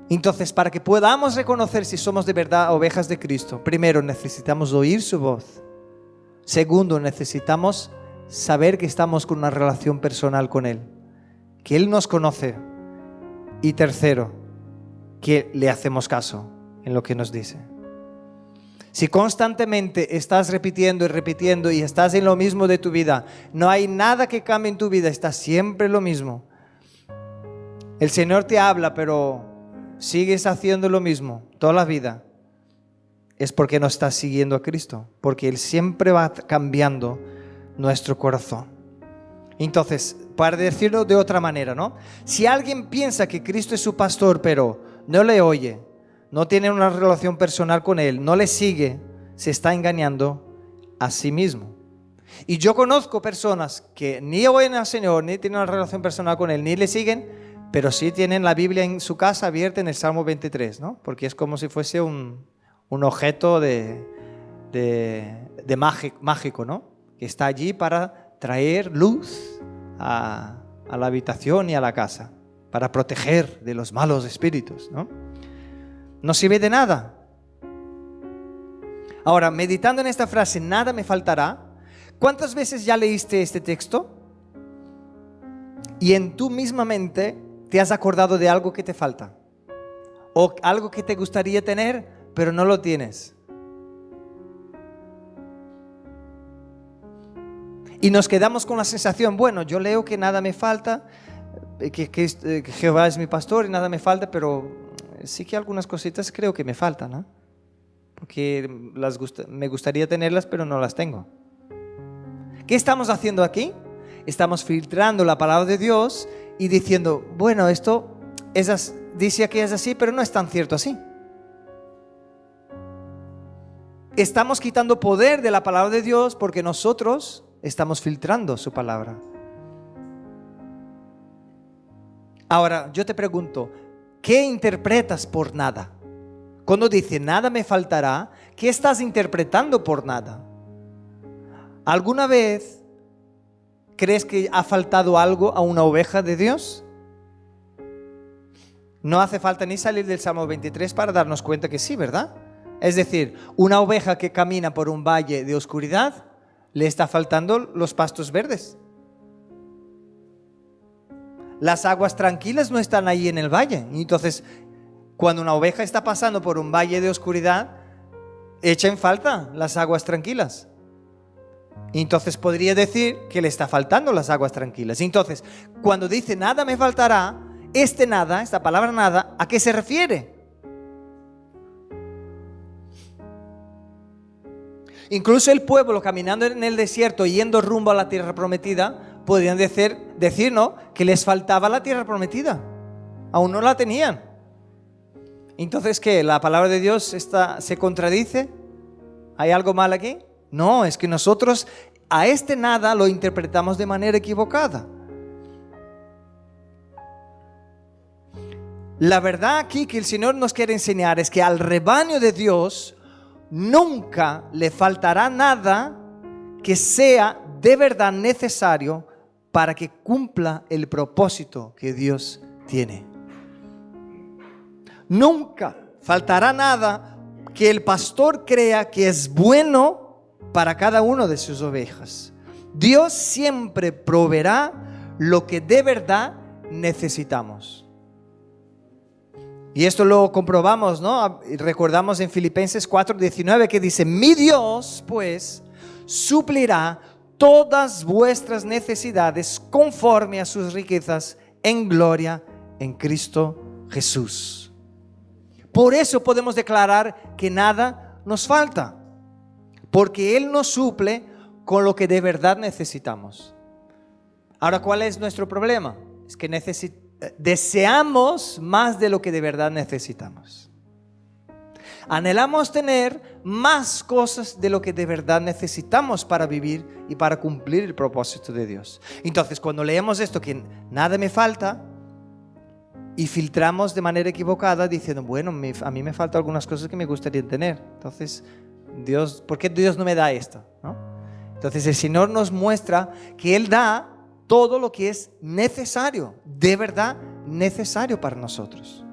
Entonces, para que podamos reconocer si somos de verdad ovejas de Cristo, primero necesitamos oír su voz. Segundo, necesitamos saber que estamos con una relación personal con Él, que Él nos conoce. Y tercero, que le hacemos caso en lo que nos dice. Si constantemente estás repitiendo y repitiendo y estás en lo mismo de tu vida, no hay nada que cambie en tu vida, estás siempre lo mismo. El Señor te habla, pero sigues haciendo lo mismo toda la vida. Es porque no estás siguiendo a Cristo, porque Él siempre va cambiando nuestro corazón. Entonces, para decirlo de otra manera, ¿no? Si alguien piensa que Cristo es su pastor, pero no le oye, no tiene una relación personal con Él, no le sigue, se está engañando a sí mismo. Y yo conozco personas que ni oyen al Señor, ni tienen una relación personal con Él, ni le siguen, pero sí tienen la Biblia en su casa abierta en el Salmo 23, ¿no? Porque es como si fuese un objeto mágico, ¿no? Que está allí para traer luz a la habitación y a la casa, para proteger de los malos espíritus, ¿no? No sirve de nada. Ahora, meditando en esta frase, nada me faltará. ¿Cuántas veces ya leíste este texto? Y en tu misma mente te has acordado de algo que te falta. O algo que te gustaría tener, pero no lo tienes. Y nos quedamos con la sensación, bueno, yo leo que nada me falta, que Jehová es mi pastor y nada me falta, pero sí que algunas cositas creo que me faltan, ¿no? Porque me gustaría tenerlas, pero no las tengo. ¿Qué estamos haciendo aquí? Estamos filtrando la palabra de Dios y diciendo, bueno, esto dice que es así, pero no es tan cierto así. Estamos quitando poder de la palabra de Dios porque nosotros estamos filtrando su palabra. Ahora, yo te pregunto, ¿qué interpretas por nada? Cuando dice nada me faltará, ¿qué estás interpretando por nada? ¿Alguna vez crees que ha faltado algo a una oveja de Dios? No hace falta ni salir del Salmo 23 para darnos cuenta que sí, ¿verdad? Es decir, una oveja que camina por un valle de oscuridad, le está faltando los pastos verdes. Las aguas tranquilas no están ahí en el valle. Entonces, cuando una oveja está pasando por un valle de oscuridad, echa en falta las aguas tranquilas. Entonces podría decir que le está faltando las aguas tranquilas. Entonces, cuando dice nada me faltará, esta palabra nada, ¿a qué se refiere? Incluso el pueblo caminando en el desierto, yendo rumbo a la tierra prometida, podrían decir, ¿no?, que les faltaba la tierra prometida. Aún no la tenían. Entonces, ¿qué? ¿La palabra de Dios se contradice? ¿Hay algo mal aquí? No, es que nosotros a nada lo interpretamos de manera equivocada. La verdad aquí que el Señor nos quiere enseñar es que al rebaño de Dios nunca le faltará nada que sea de verdad necesario para que cumpla el propósito que Dios tiene. Nunca faltará nada que el pastor crea que es bueno para cada uno de sus ovejas. Dios siempre proveerá lo que de verdad necesitamos. Y esto lo comprobamos, ¿no? Recordamos en Filipenses 4:19 que dice: mi Dios, pues, suplirá todas vuestras necesidades conforme a sus riquezas en gloria en Cristo Jesús. Por eso podemos declarar que nada nos falta, porque Él nos suple con lo que de verdad necesitamos. Ahora, ¿cuál es nuestro problema? Es que deseamos más de lo que de verdad necesitamos. Anhelamos tener más cosas de lo que de verdad necesitamos para vivir y para cumplir el propósito de Dios. Entonces, cuando leemos esto, que nada me falta, y filtramos de manera equivocada diciendo, bueno, a mí me faltan algunas cosas que me gustaría tener. Entonces, ¿por qué Dios no me da esto? ¿No? Entonces, el Señor nos muestra que Él da todo lo que es necesario, de verdad necesario para nosotros.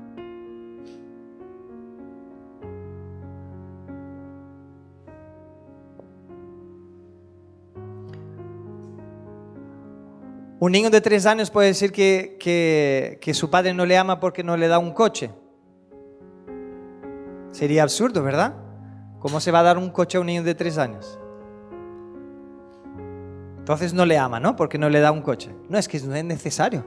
Un niño de 3 años puede decir que su padre no le ama porque no le da un coche. Sería absurdo, ¿verdad? ¿Cómo se va a dar un coche a un niño de 3 años? Entonces no le ama, ¿no? Porque no le da un coche. No, es que no es necesario.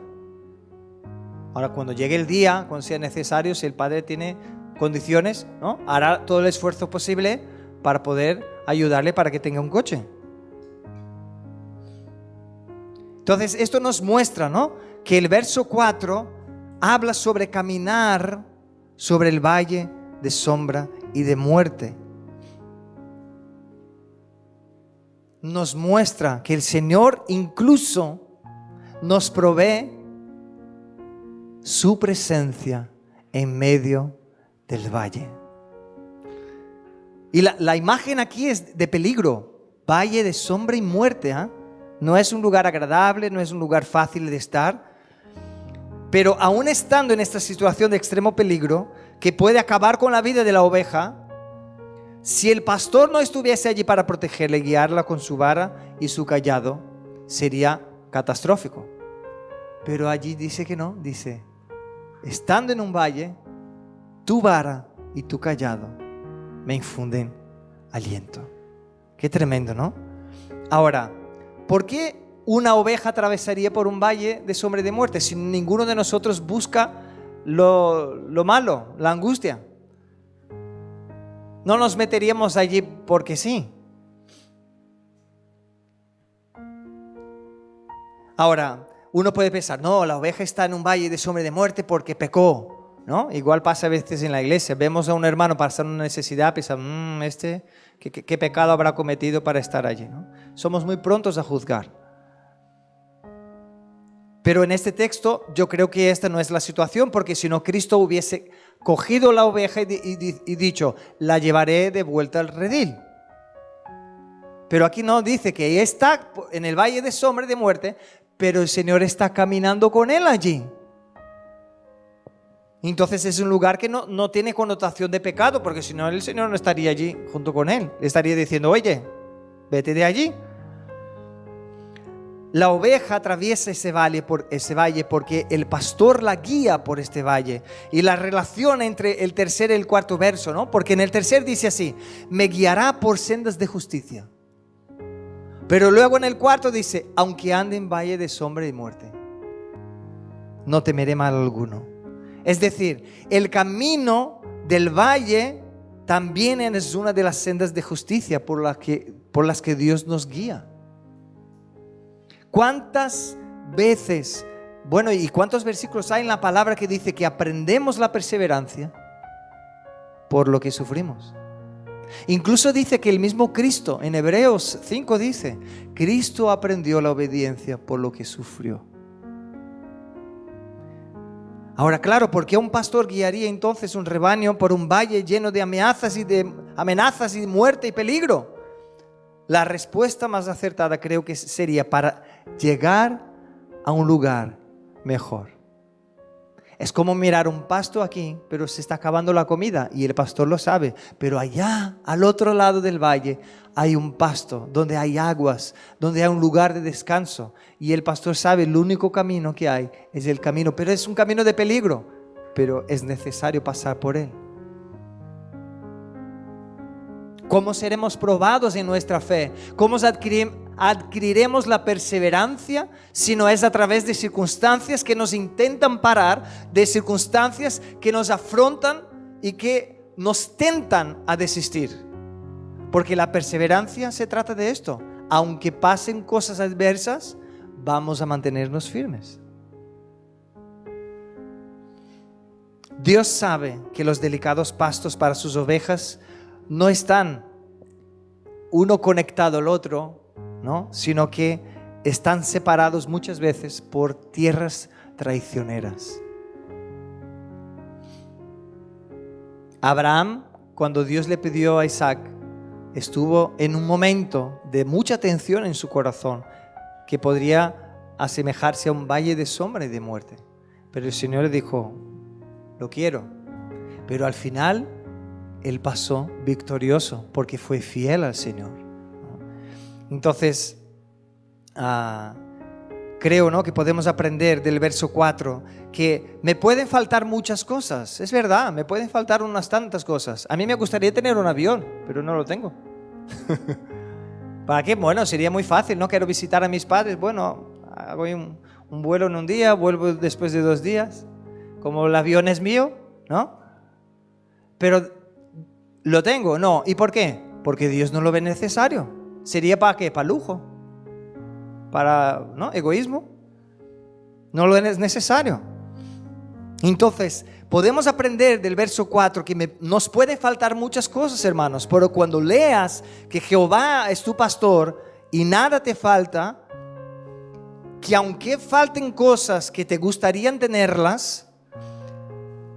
Ahora, cuando llegue el día, cuando sea necesario, si el padre tiene condiciones, ¿no?, hará todo el esfuerzo posible para poder ayudarle para que tenga un coche. Entonces, esto nos muestra, ¿no?, que el verso 4 habla sobre caminar sobre el valle de sombra y de muerte. Nos muestra que el Señor incluso nos provee su presencia en medio del valle. Y la imagen aquí es de peligro, valle de sombra y muerte, ¿eh? No es un lugar agradable, no es un lugar fácil de estar, pero aún estando en esta situación de extremo peligro, que puede acabar con la vida de la oveja, si el pastor no estuviese allí para protegerla y guiarla con su vara y su cayado, sería catastrófico. Pero allí dice que no, dice, estando en un valle, tu vara y tu cayado me infunden aliento. Qué tremendo, ¿no? Ahora, ¿por qué una oveja atravesaría por un valle de sombra y de muerte si ninguno de nosotros busca lo malo, la angustia? No nos meteríamos allí porque sí. Ahora, uno puede pensar, no, la oveja está en un valle de sombra y de muerte porque pecó, ¿no? Igual pasa a veces en la iglesia. Vemos a un hermano pasar una necesidad, pensamos, ¿qué pecado habrá cometido para estar allí, ¿no? Somos muy prontos a juzgar. Pero en este texto yo creo que esta no es la situación, porque si no, Cristo hubiese cogido la oveja y dicho, la llevaré de vuelta al redil. Pero aquí no, dice que está en el valle de sombra y de muerte, pero el Señor está caminando con él allí. Entonces es un lugar que no tiene connotación de pecado, porque si no, el Señor no estaría allí junto con él. Le estaría diciendo, oye, vete de allí. La oveja atraviesa ese valle porque el pastor la guía por este valle. Y la relación entre el tercer y el cuarto verso, ¿no? Porque en el tercer dice así, me guiará por sendas de justicia. Pero luego en el cuarto dice, aunque ande en valle de sombra y muerte, no temeré mal alguno. Es decir, el camino del valle también es una de las sendas de justicia por las que Dios nos guía. ¿Cuántas veces, y cuántos versículos hay en la palabra que dice que aprendemos la perseverancia por lo que sufrimos? Incluso dice que el mismo Cristo, en Hebreos 5 dice, Cristo aprendió la obediencia por lo que sufrió. Ahora, claro, ¿por qué un pastor guiaría entonces un rebaño por un valle lleno de amenazas y muerte y peligro? La respuesta más acertada creo que sería para llegar a un lugar mejor. Es como mirar un pasto aquí, pero se está acabando la comida y el pastor lo sabe. Pero allá, al otro lado del valle, hay un pasto donde hay aguas, donde hay un lugar de descanso. Y el pastor sabe, el único camino que hay es el camino, pero es un camino de peligro, pero es necesario pasar por él. ¿Cómo seremos probados en nuestra fe? ¿Cómo adquiriremos la perseverancia si no es a través de circunstancias que nos intentan parar, de circunstancias que nos afrontan y que nos tentan a desistir? Porque la perseverancia se trata de esto. Aunque pasen cosas adversas, vamos a mantenernos firmes. Dios sabe que los delicados pastos para sus ovejas no están uno conectado al otro, ¿no?, sino que están separados muchas veces por tierras traicioneras. Abraham, cuando Dios le pidió a Isaac, estuvo en un momento de mucha tensión en su corazón que podría asemejarse a un valle de sombra y de muerte. Pero el Señor le dijo, lo quiero. Pero al final él pasó victorioso porque fue fiel al Señor. Entonces, creo, ¿no?, que podemos aprender del verso 4, que me pueden faltar muchas cosas. Es verdad, me pueden faltar unas tantas cosas. A mí me gustaría tener un avión, pero no lo tengo. ¿Para qué? Bueno, sería muy fácil, ¿no? Quiero visitar a mis padres. Bueno, hago un vuelo en un día, vuelvo después de 2 días. Como el avión es mío, ¿no? Pero ¿lo tengo? No. ¿Y por qué? Porque Dios no lo ve necesario. ¿Sería para qué? ¿Para lujo? ¿Para, no, egoísmo? No lo es necesario. Entonces, podemos aprender del verso 4 que nos puede faltar muchas cosas, hermanos, pero cuando leas que Jehová es tu pastor y nada te falta, que aunque falten cosas que te gustarían tenerlas,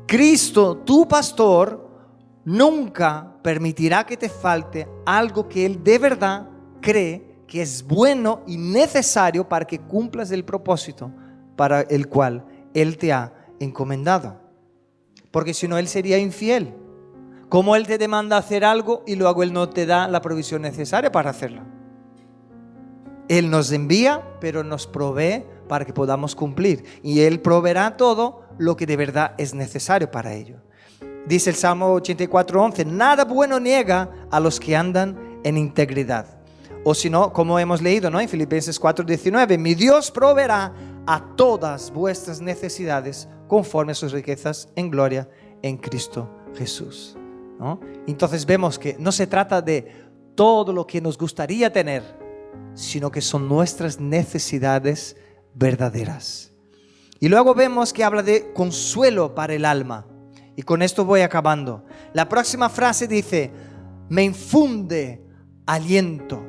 Cristo, tu pastor, nunca permitirá que te falte algo que Él de verdad cree que es bueno y necesario para que cumplas el propósito para el cual Él te ha encomendado. Porque si no, Él sería infiel. ¿Cómo Él te demanda hacer algo y luego Él no te da la provisión necesaria para hacerlo? Él nos envía, pero nos provee para que podamos cumplir. Y Él proveerá todo lo que de verdad es necesario para ello. Dice el Salmo 84:11, nada bueno niega a los que andan en integridad. O si no, como hemos leído, ¿no?, en Filipenses 4:19, mi Dios proveerá a todas vuestras necesidades conforme a sus riquezas en gloria en Cristo Jesús, ¿no? Entonces vemos que no se trata de todo lo que nos gustaría tener, sino que son nuestras necesidades verdaderas. Y luego vemos que habla de consuelo para el alma. Y con esto voy acabando. La próxima frase dice, me infunde aliento.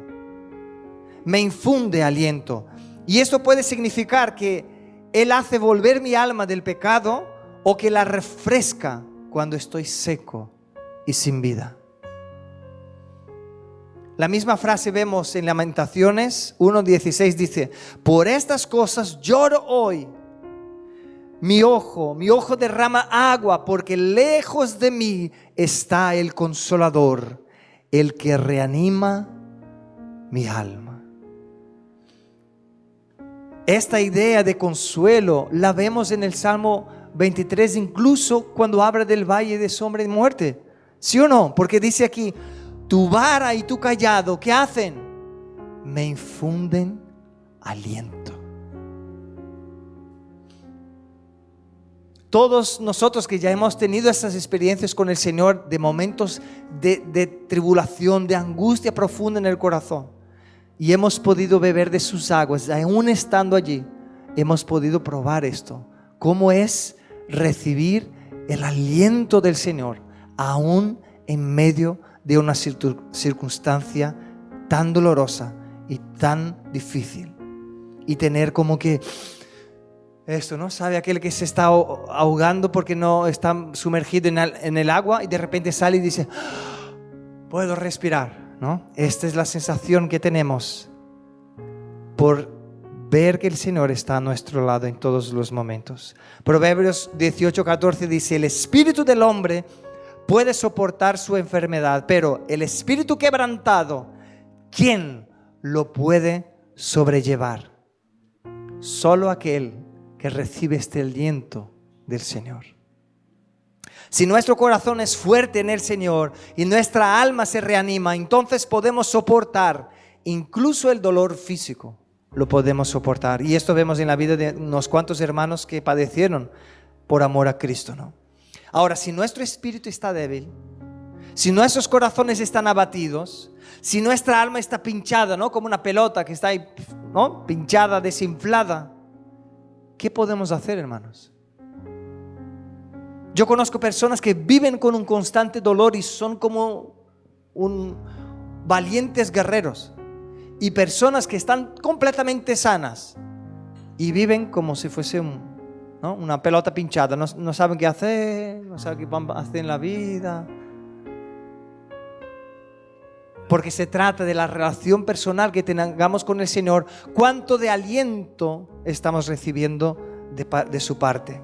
Me infunde aliento. Y esto puede significar que Él hace volver mi alma del pecado o que la refresca cuando estoy seco y sin vida. La misma frase vemos en Lamentaciones 1:16, dice, por estas cosas lloro hoy. Mi ojo derrama agua porque lejos de mí está el Consolador, el que reanima mi alma. Esta idea de consuelo la vemos en el Salmo 23, incluso cuando habla del valle de sombra y muerte. ¿Sí o no? Porque dice aquí, tu vara y tu cayado, ¿qué hacen? Me infunden aliento. Todos nosotros que ya hemos tenido estas experiencias con el Señor, de momentos de tribulación, de angustia profunda en el corazón, y hemos podido beber de sus aguas, aún estando allí, hemos podido probar esto. ¿Cómo es recibir el aliento del Señor, aún en medio de una circunstancia tan dolorosa y tan difícil? Y tener como que esto, ¿no? ¿Sabe aquel que se está ahogando porque no está sumergido en el agua y de repente sale y dice, puedo respirar, ¿no? Esta es la sensación que tenemos por ver que el Señor está a nuestro lado en todos los momentos. Proverbios 18:14 dice, el espíritu del hombre puede soportar su enfermedad, pero el espíritu quebrantado, ¿quién lo puede sobrellevar? Solo aquel que recibe este aliento del Señor. Si nuestro corazón es fuerte en el Señor y nuestra alma se reanima, entonces podemos soportar incluso el dolor físico. Lo podemos soportar. Y esto vemos en la vida de unos cuantos hermanos que padecieron por amor a Cristo, ¿no? Ahora, si nuestro espíritu está débil, si nuestros corazones están abatidos, si nuestra alma está pinchada, ¿no?, como una pelota que está ahí, ¿no?, pinchada, desinflada, ¿qué podemos hacer, hermanos? Yo conozco personas que viven con un constante dolor y son como valientes guerreros, y personas que están completamente sanas y viven como si fuese una pelota pinchada, no saben qué hacer, no saben qué van a hacer en la vida. Porque se trata de la relación personal que tengamos con el Señor. ¿Cuánto de aliento estamos recibiendo de su parte?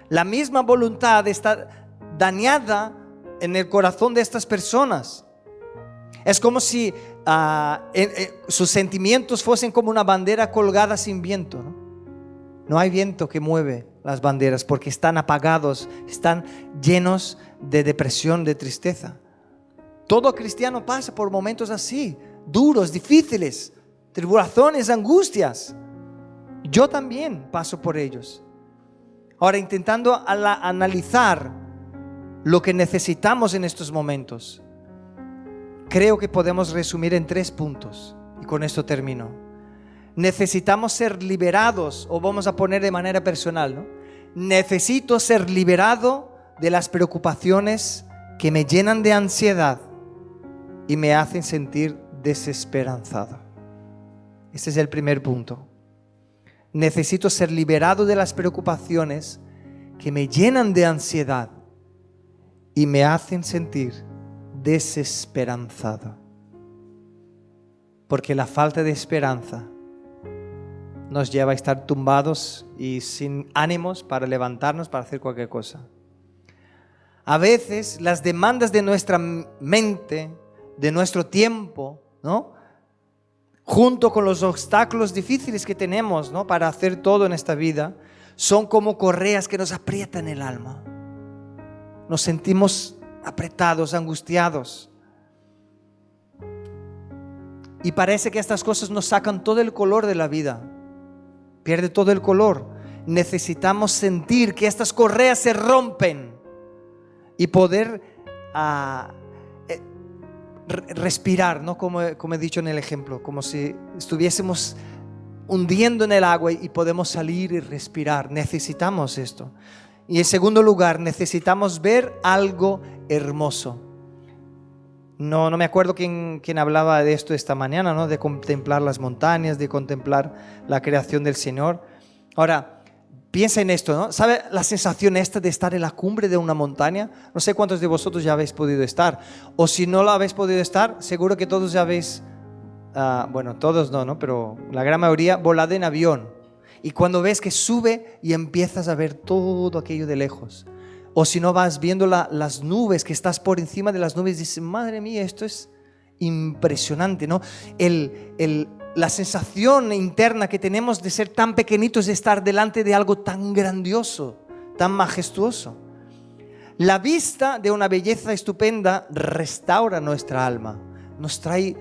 La misma voluntad está dañada en el corazón de estas personas. Es como si sus sentimientos fuesen como una bandera colgada sin viento, ¿no? No hay viento que mueve las banderas porque están apagados, están llenos de depresión, de tristeza. Todo cristiano pasa por momentos así, duros, difíciles, tribulaciones, angustias. Yo también paso por ellos. Ahora, intentando analizar lo que necesitamos en estos momentos, creo que podemos resumir en 3 puntos. Y con esto termino. Necesitamos ser liberados, o vamos a poner de manera personal, ¿no? Necesito ser liberado de las preocupaciones que me llenan de ansiedad y me hacen sentir desesperanzado. Este es el primer punto. Necesito ser liberado de las preocupaciones que me llenan de ansiedad y me hacen sentir desesperanzado. Porque la falta de esperanza nos lleva a estar tumbados y sin ánimos para levantarnos, para hacer cualquier cosa. A veces las demandas de nuestra mente, de nuestro tiempo, ¿no?, junto con los obstáculos difíciles que tenemos, ¿no?, para hacer todo en esta vida, son como correas que nos aprietan el alma. Nos sentimos apretados, angustiados. Y parece que estas cosas nos sacan todo el color de la vida. Pierde todo el color. Necesitamos sentir que estas correas se rompen y poder respirar, ¿no? Como he dicho en el ejemplo, como si estuviésemos hundiendo en el agua y podemos salir y respirar. Necesitamos esto. Y en segundo lugar, necesitamos ver algo hermoso. No me acuerdo quién hablaba de esto esta mañana, ¿no? De contemplar las montañas, de contemplar la creación del Señor. Ahora, piensa en esto, ¿no? ¿Sabe la sensación esta de estar en la cumbre de una montaña? No sé cuántos de vosotros ya habéis podido estar. O si no lo habéis podido estar, seguro que todos ya habéis, bueno, todos no, pero la gran mayoría volado en avión. Y cuando ves que sube y empiezas a ver todo aquello de lejos. O si no, vas viendo las nubes, que estás por encima de las nubes y dices, madre mía, esto es impresionante, ¿no? La sensación interna que tenemos de ser tan pequeñitos, de estar delante de algo tan grandioso, tan majestuoso. La vista de una belleza estupenda restaura nuestra alma, nos trae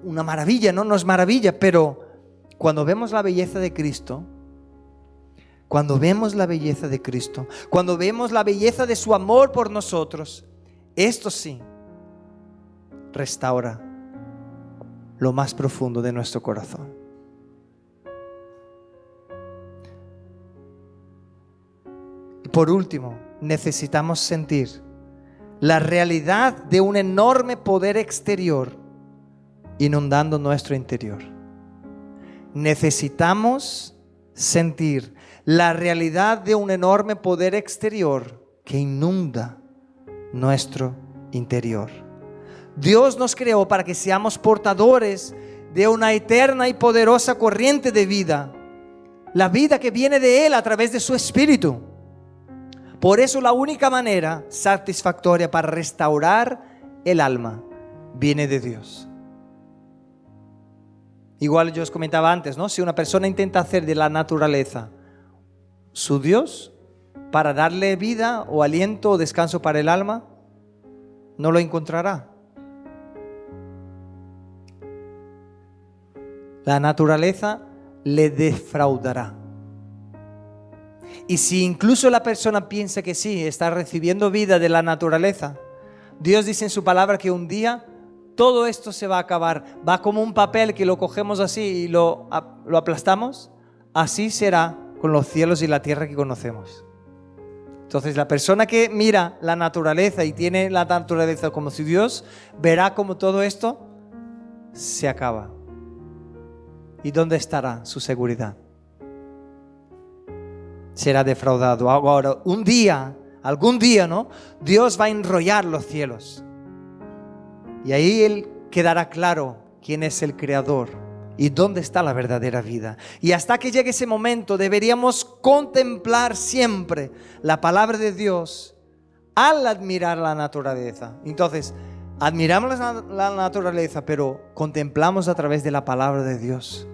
una maravilla, ¿no? Nos maravilla, pero cuando vemos la belleza de Cristo, cuando vemos la belleza de Cristo, cuando vemos la belleza de su amor por nosotros, esto sí restaura lo más profundo de nuestro corazón. Y por último, necesitamos sentir la realidad de un enorme poder exterior inundando nuestro interior. Necesitamos sentir la realidad de un enorme poder exterior que inunda nuestro interior. Dios nos creó para que seamos portadores de una eterna y poderosa corriente de vida, la vida que viene de Él a través de su Espíritu. Por eso la única manera satisfactoria para restaurar el alma viene de Dios. Igual yo os comentaba antes, ¿no? Si una persona intenta hacer de la naturaleza su Dios para darle vida o aliento o descanso para el alma, no lo encontrará. La naturaleza le defraudará. Y si incluso la persona piensa que sí, está recibiendo vida de la naturaleza, Dios dice en su palabra que un día todo esto se va a acabar. Va como un papel que lo cogemos así y lo aplastamos. Así será con los cielos y la tierra que conocemos. Entonces la persona que mira la naturaleza y tiene la naturaleza como su Dios, verá como todo esto se acaba. ¿Y dónde estará su seguridad? Será defraudado. Ahora, algún día, ¿no? Dios va a enrollar los cielos. Y ahí Él quedará claro quién es el Creador y dónde está la verdadera vida. Y hasta que llegue ese momento deberíamos contemplar siempre la palabra de Dios al admirar la naturaleza. Entonces, Admiramos la naturaleza, pero contemplamos a través de la palabra de Dios.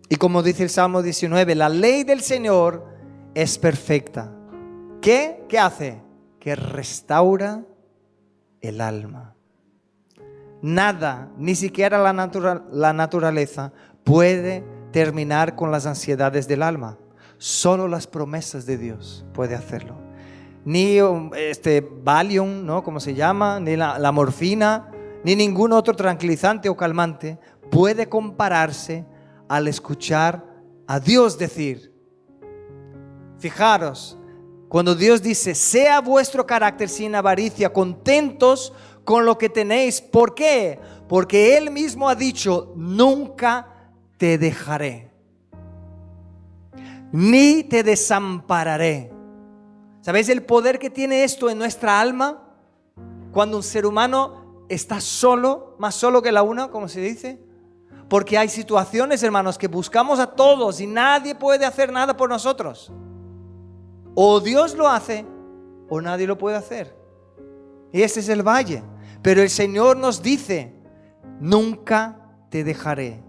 Y como dice el Salmo 19, la ley del Señor es perfecta. ¿Qué hace? Que restaura el alma. Nada, ni siquiera la naturaleza, puede terminar con las ansiedades del alma. Solo las promesas de Dios puede hacerlo. Ni Valium, ¿no? Como se llama, ni la morfina, ni ningún otro tranquilizante o calmante puede compararse al escuchar a Dios decir. Fijaros, cuando Dios dice, sea vuestro carácter sin avaricia, contentos con lo que tenéis. ¿Por qué? Porque Él mismo ha dicho, nunca te dejaré, ni te desampararé. ¿Sabéis el poder que tiene esto en nuestra alma? Cuando un ser humano está solo, más solo que la una, como se dice. Porque hay situaciones, hermanos, que buscamos a todos y nadie puede hacer nada por nosotros. O Dios lo hace o nadie lo puede hacer. Y ese es el valle. Pero el Señor nos dice, nunca te dejaré,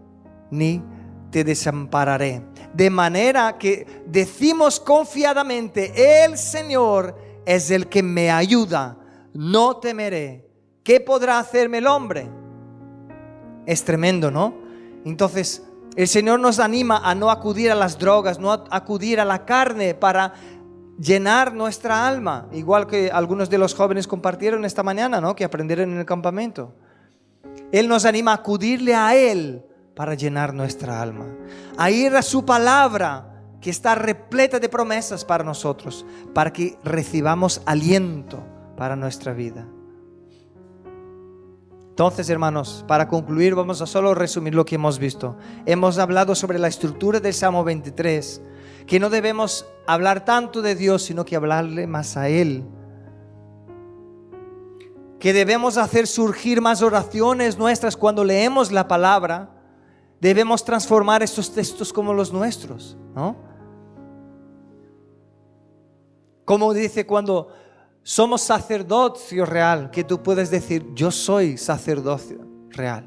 ni te desampararé. De manera que decimos confiadamente, el Señor es el que me ayuda, no temeré. ¿Qué podrá hacerme el hombre? Es tremendo, ¿no? Entonces, el Señor nos anima a no acudir a las drogas, no acudir a la carne para llenar nuestra alma, igual que algunos de los jóvenes compartieron esta mañana, ¿no? Que aprendieron en el campamento. Él nos anima a acudirle a Él para llenar nuestra alma, a ir a su palabra que está repleta de promesas para nosotros, para que recibamos aliento para nuestra vida. Entonces, hermanos, para concluir, vamos a solo resumir lo que hemos visto. Hemos hablado sobre la estructura del Salmo 23, que no debemos hablar tanto de Dios, sino que hablarle más a Él. Que debemos hacer surgir más oraciones nuestras cuando leemos la palabra. Debemos transformar estos textos como los nuestros, ¿no? Como dice cuando somos sacerdocio real, que tú puedes decir, yo soy sacerdocio real.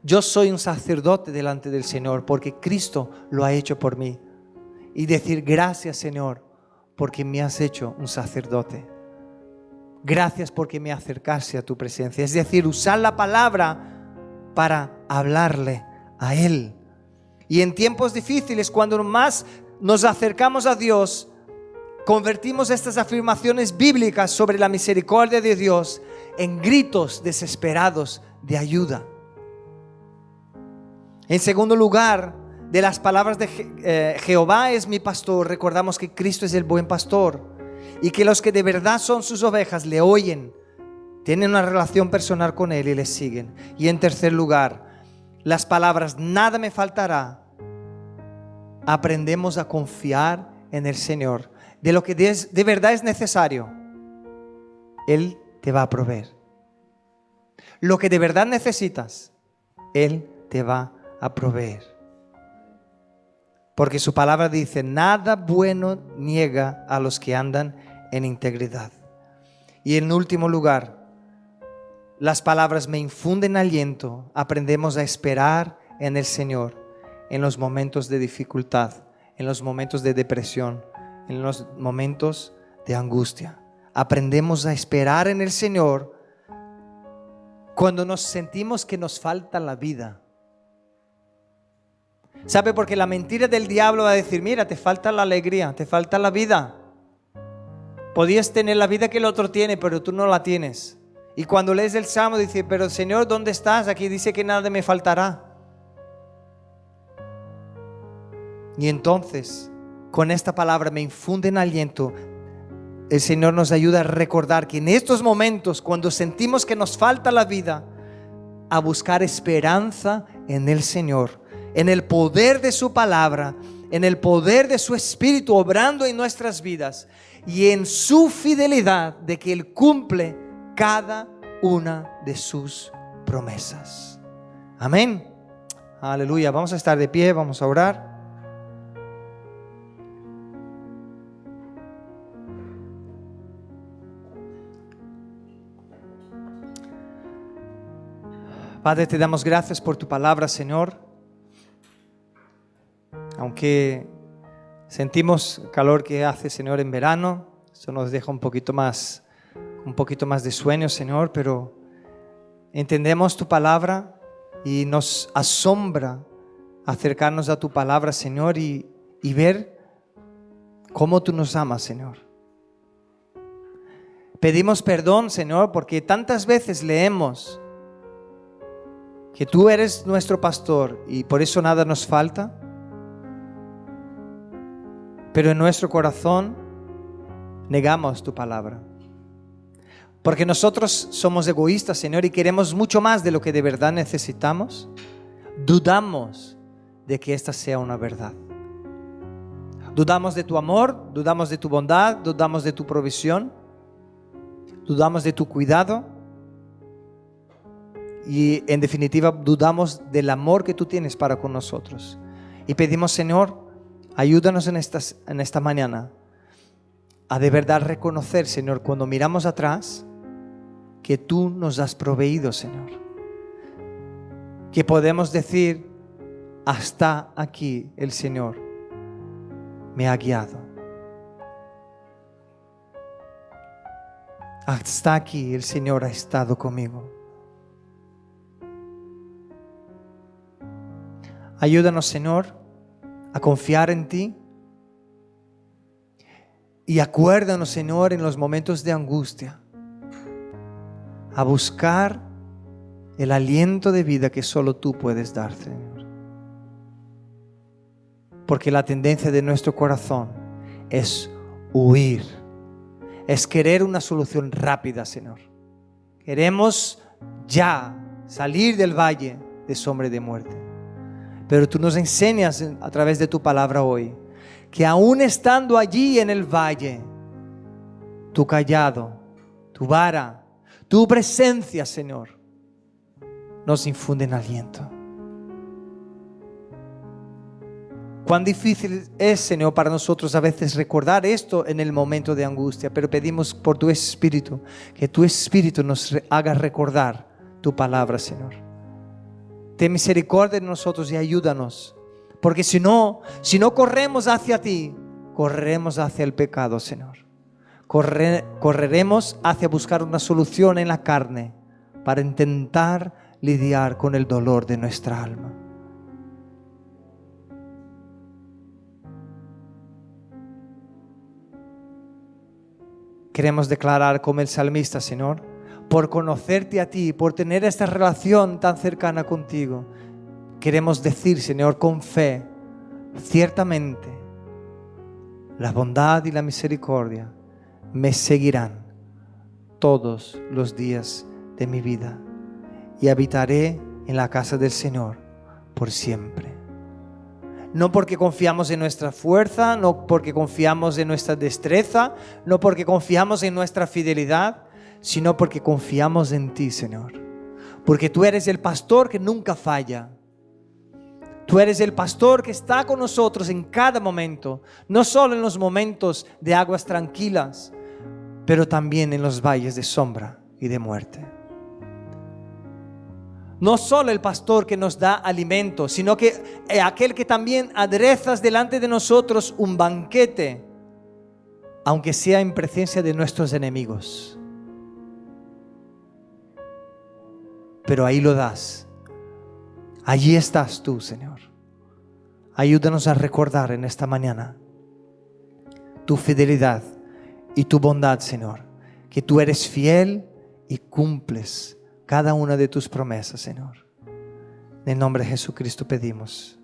Yo soy un sacerdote delante del Señor porque Cristo lo ha hecho por mí. Y decir, gracias Señor, porque me has hecho un sacerdote. Gracias porque me acercaste a tu presencia. Es decir, usar la palabra para hablarle a Él. Y en tiempos difíciles, cuando más nos acercamos a Dios, convertimos estas afirmaciones bíblicas sobre la misericordia de Dios en gritos desesperados de ayuda. En segundo lugar, de las palabras de Jehová es mi pastor, recordamos que Cristo es el buen pastor y que los que de verdad son sus ovejas le oyen, tienen una relación personal con Él y le siguen. Y en tercer lugar, las palabras nada me faltará. Aprendemos a confiar en el Señor. De lo que de verdad es necesario, Él te va a proveer. Lo que de verdad necesitas, Él te va a proveer. Porque su palabra dice, nada bueno niega a los que andan en integridad. Y en último lugar, las palabras me infunden aliento. Aprendemos a esperar en el Señor en los momentos de dificultad, en los momentos de depresión, en los momentos de angustia. Aprendemos a esperar en el Señor cuando nos sentimos que nos falta la vida. ¿Sabe? Porque la mentira del diablo va a decir, mira, te falta la alegría, te falta la vida. Podías tener la vida que el otro tiene, pero tú no la tienes. Y cuando lees el Salmo dice, pero Señor, ¿dónde estás? Aquí dice que nada me faltará. Y entonces, con esta palabra me infunden aliento. El Señor nos ayuda a recordar que en estos momentos, cuando sentimos que nos falta la vida, a buscar esperanza en el Señor, en el poder de su palabra, en el poder de su Espíritu obrando en nuestras vidas y en su fidelidad de que Él cumple cada una de sus promesas. Amén. Aleluya. Vamos a estar de pie, vamos a orar. Padre, te damos gracias por tu palabra, Señor. Aunque sentimos el calor que hace, Señor, en verano, eso nos deja un poquito más de sueño, Señor, pero entendemos tu palabra y nos asombra acercarnos a tu palabra, Señor, y ver cómo tú nos amas, Señor. Pedimos perdón, Señor, porque tantas veces leemos que tú eres nuestro pastor y por eso nada nos falta. Pero en nuestro corazón negamos tu palabra. Porque nosotros somos egoístas, Señor, y queremos mucho más de lo que de verdad necesitamos. Dudamos de que esta sea una verdad. Dudamos de tu amor, dudamos de tu bondad, dudamos de tu provisión, dudamos de tu cuidado y en definitiva dudamos del amor que tú tienes para con nosotros. Y pedimos, Señor, ayúdanos en esta mañana a de verdad reconocer, Señor, cuando miramos atrás, que tú nos has proveído, Señor. Que podemos decir, hasta aquí el Señor me ha guiado. Hasta aquí el Señor ha estado conmigo. Ayúdanos, Señor, a confiar en ti. Y acuérdanos, Señor, en los momentos de angustia, a buscar el aliento de vida que solo tú puedes dar, Señor. Porque la tendencia de nuestro corazón es huir, es querer una solución rápida, Señor. Queremos ya salir del valle de sombra y de muerte. Pero tú nos enseñas a través de tu palabra hoy que aún estando allí en el valle, tu cayado, tu vara, tu presencia, Señor, nos infunden aliento. Cuán difícil es, Señor, para nosotros a veces recordar esto en el momento de angustia, pero pedimos por tu Espíritu, que tu Espíritu nos haga recordar tu palabra, Señor. Ten misericordia de nosotros y ayúdanos, porque si no corremos hacia ti, correremos hacia el pecado, Señor. Correremos hacia buscar una solución en la carne para intentar lidiar con el dolor de nuestra alma. Queremos declarar como el salmista, Señor, por conocerte a ti, por tener esta relación tan cercana contigo, queremos decir, Señor, con fe, ciertamente, la bondad y la misericordia me seguirán todos los días de mi vida y habitaré en la casa del Señor por siempre. No porque confiamos en nuestra fuerza, no porque confiamos en nuestra destreza, no porque confiamos en nuestra fidelidad, sino porque confiamos en ti, Señor. Porque tú eres el pastor que nunca falla. Tú eres el pastor que está con nosotros en cada momento, no solo en los momentos de aguas tranquilas, pero también en los valles de sombra y de muerte. No solo el pastor que nos da alimento, sino que aquel que también aderezas delante de nosotros un banquete, aunque sea en presencia de nuestros enemigos. Pero ahí lo das. Allí estás tú, Señor. Ayúdanos a recordar en esta mañana tu fidelidad y tu bondad, Señor. Que tú eres fiel y cumples cada una de tus promesas, Señor. En el nombre de Jesucristo pedimos.